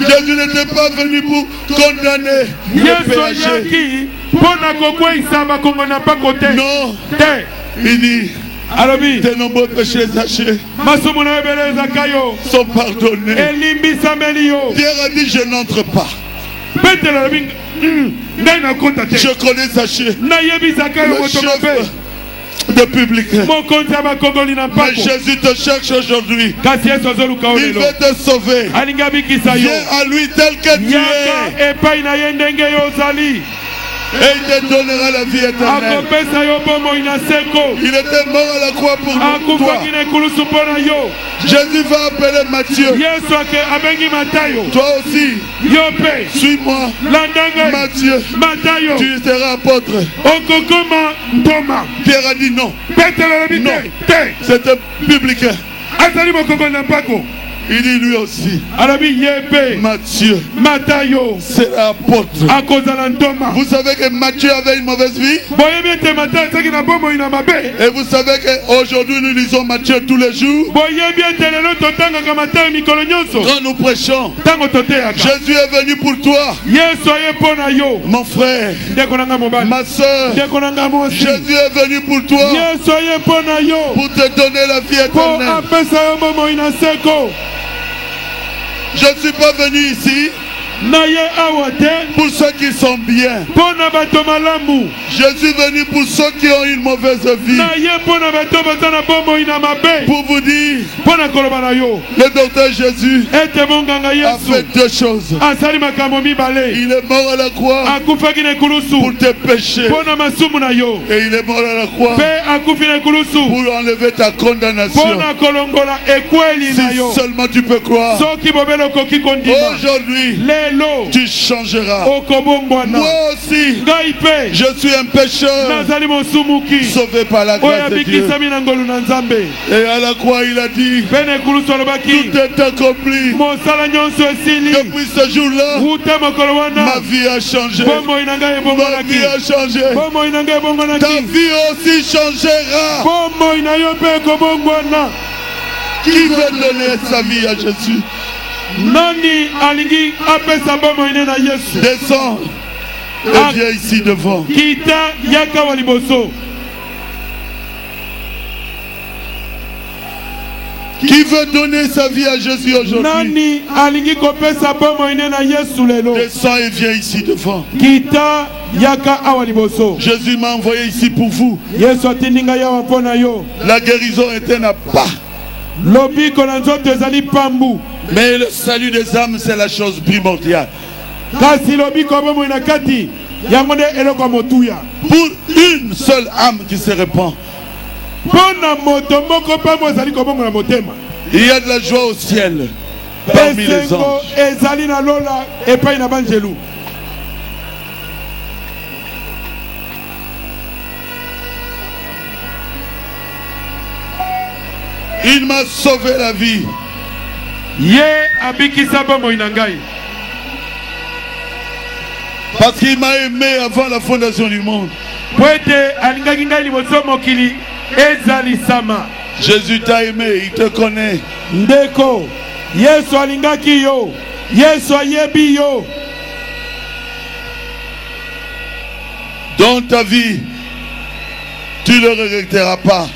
Speaker 6: Jésus n'était pas venu pour condamner le
Speaker 5: yesu
Speaker 6: péché.
Speaker 5: ayaki mpo na kokweyisa bakongo na mpako te.
Speaker 6: Non,
Speaker 5: te
Speaker 6: il dit,
Speaker 5: alobi
Speaker 6: tes nombreux péchés Zaché
Speaker 5: masumu na ebele zakayo
Speaker 6: sont pardonnés.
Speaker 5: elimbisameli yo.
Speaker 6: Pierre a dit, je n'entre pas.
Speaker 5: petelo alobi ngai nakota te.
Speaker 6: Je connais Zaché,
Speaker 5: nayebi zakayo
Speaker 6: le
Speaker 5: moto mabe,
Speaker 6: chef de publicain.
Speaker 5: mokonzi ya bakongoli na
Speaker 6: Mais
Speaker 5: mpako.
Speaker 6: Jésus te cherche aujourd'hui.
Speaker 5: kasi yesu azoluka yo
Speaker 6: Il
Speaker 5: lelo,
Speaker 6: veut te sauver.
Speaker 5: alingi abikisa yo.
Speaker 6: Viens à lui tel que tu es.
Speaker 5: yaka epai na ye ndenge yo ozali,
Speaker 6: Et il te donnera la vie éternelle.
Speaker 5: akopesa yo bomoi na seko.
Speaker 6: Il était mort à la croix pour toi.
Speaker 5: akufaki na ekulusu mpo na yo.
Speaker 6: Jésus va appeler Matthieu.
Speaker 5: yesu abengi matayo.
Speaker 6: Toi aussi,
Speaker 5: yo mpe
Speaker 6: suis-moi.
Speaker 5: landa ngai.
Speaker 6: Matthieu,
Speaker 5: matayo
Speaker 6: tu seras apôtre.
Speaker 5: okokoma ntoma.
Speaker 6: Pierre a dit non.
Speaker 5: petelo alobi
Speaker 6: Non.
Speaker 5: te te
Speaker 6: C'était publicain.
Speaker 5: azali mokongoli na mpako.
Speaker 6: Il dit lui aussi.
Speaker 5: Alabi yebe.
Speaker 6: Matthieu.
Speaker 5: Matayo.
Speaker 6: C'est l'apôtre.
Speaker 5: À cause de l'antoma.
Speaker 6: Vous savez que Matthieu avait une mauvaise vie. Et vous savez qu'aujourd'hui nous lisons Matthieu tous les jours. Quand nous prêchons, Jésus est venu pour toi. Mon frère, ma soeur, Jésus est venu pour toi. Pour te donner la vie éternelle. Je ne suis pas venu ici pour ceux qui sont bien. Je suis venu pour ceux qui ont une mauvaise vie. Pour vous dire, le docteur Jésus a fait deux choses. Il est mort à la croix pour tes péchés. Et il est mort à la croix pour enlever ta condamnation. Si seulement tu peux croire, aujourd'hui tu changeras. Moi aussi, je suis un pécheur sauvé par la grâce de Dieu. Et à la croix il a dit, tout est accompli. Depuis ce jour-là, ma vie a changé. Ma vie a changé. Ta vie aussi changera. Qui veut donner sa vie à Jésus? Descends et viens ici devant. Qui veut donner sa vie à Jésus aujourd'hui? Descends et viens ici devant. Jésus m'a envoyé ici pour vous. La guérison éternelle pas. Mais le salut des âmes, c'est la chose primordiale. Pour une seule âme qui se répand, il y a de la joie au ciel parmi les anges. Il m'a sauvé la vie. Parce qu'il m'a aimé avant la fondation du monde. Jésus t'a aimé, il te connaît. Dans ta vie, tu ne regretteras pas.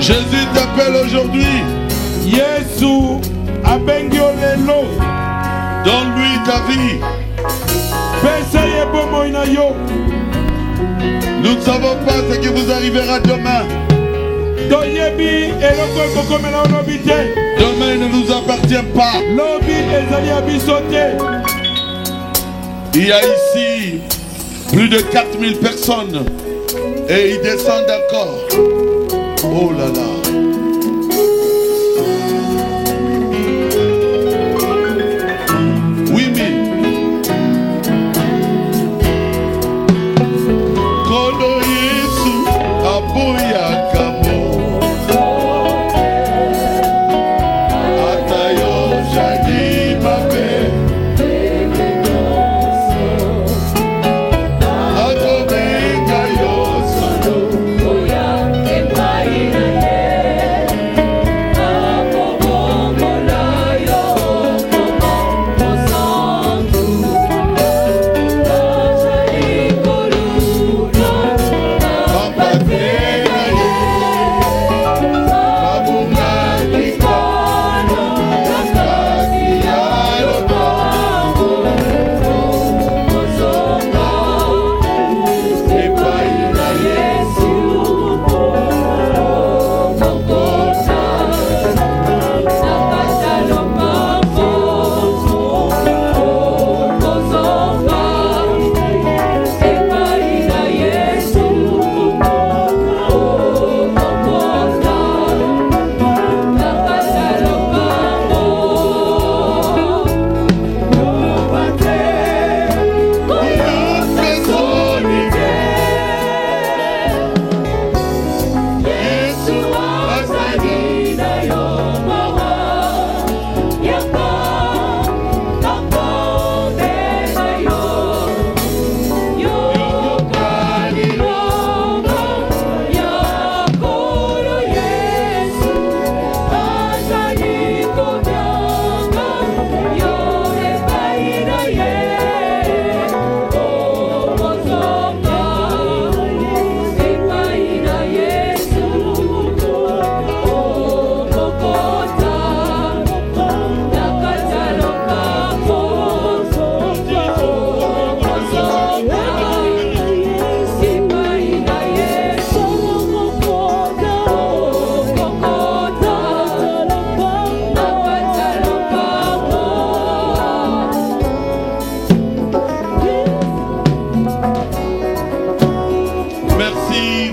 Speaker 6: Jésus t'appelle aujourd'hui.
Speaker 5: Yesu abengi olelo.
Speaker 6: Donne-lui ta vie.
Speaker 5: Pesa ye bomoi na yo.
Speaker 6: Nous ne savons pas ce qui vous arrivera demain.
Speaker 5: Toyebi eloko ekokomela olobi te.
Speaker 6: Demain ne nous appartient pas.
Speaker 5: Lobi ezali ya biso te.
Speaker 6: Il y a ici plus de 4000 personnes et ils descendent encore. Oh là là. Oui, mais Kodo Yesu aboya kamo Atayo jadi mabe Atomeka yosono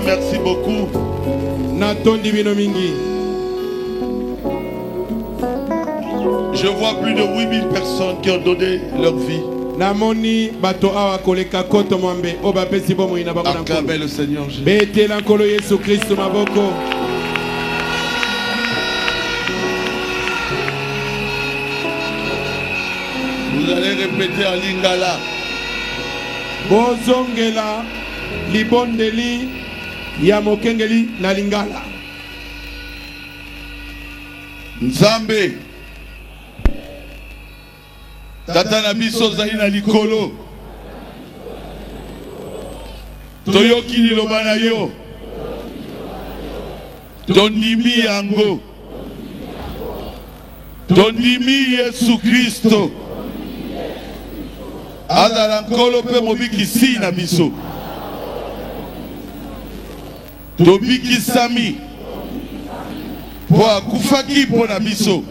Speaker 6: Merci beaucoup. Je vois plus de 8000 personnes qui ont donné leur vie. Acclamez le Seigneur Jésus. Vous allez répéter en lingala.
Speaker 5: Bozongela libondeli ya mokengeli na lingala.
Speaker 6: Nzambe tata na biso zali na likolo toyoki liloba na yo tondimi yango tondimi Yesu Kristo azala nkolo mpe mobikisi na biso tobikisami po akufaki mpo na biso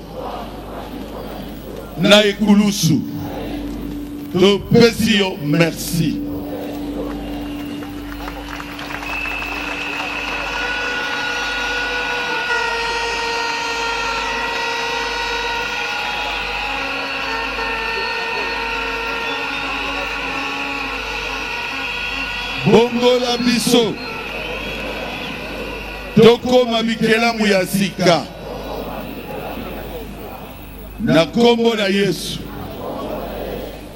Speaker 6: na ekulusu topesi yo merci. bongola biso tokoma bikelamu ya sika na kombo na Yesu.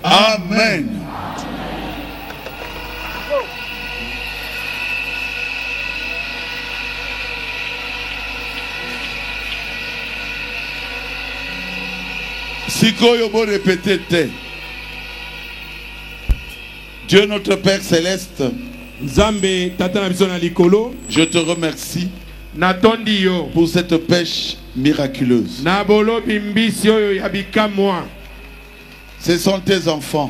Speaker 6: Amen. Sikoyo bo répéter te. Dieu notre Père céleste, je te remercie pour cette pêche miraculeuse. Ce sont tes enfants.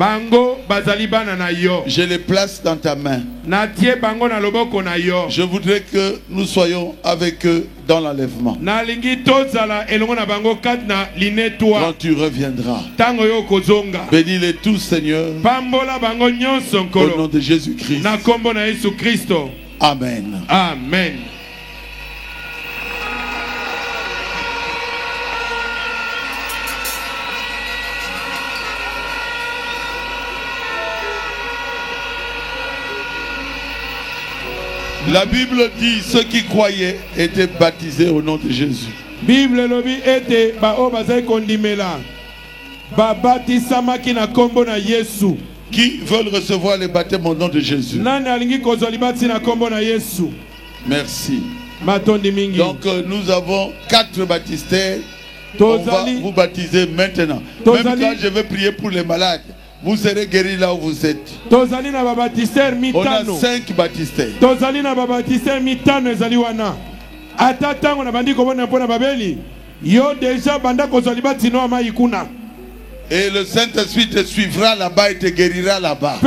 Speaker 6: Je les place dans ta main. Je voudrais que nous soyons avec eux dans l'enlèvement. Quand tu reviendras, bénis-les tous, Seigneur, au nom de Jésus-Christ. Amen.
Speaker 4: Amen.
Speaker 6: La Bible dit ceux qui croyaient étaient baptisés au nom de Jésus.
Speaker 5: Bible lobi ete ba o bazai kondimela. Ba batisamaki na kombo na Yesu.
Speaker 6: Qui veulent recevoir le baptême au nom de Jésus?
Speaker 5: Nani alingi kozwa libati na kombo na Yesu.
Speaker 6: Merci.
Speaker 5: Matondi mingi.
Speaker 6: Donc nous avons 4 baptistères. On va vous baptiser maintenant. Même quand je vais prier pour les malades, vous serez guéris là où vous êtes. On a 5 baptistères. Et le Saint-Esprit te suivra là-bas et te guérira là-bas.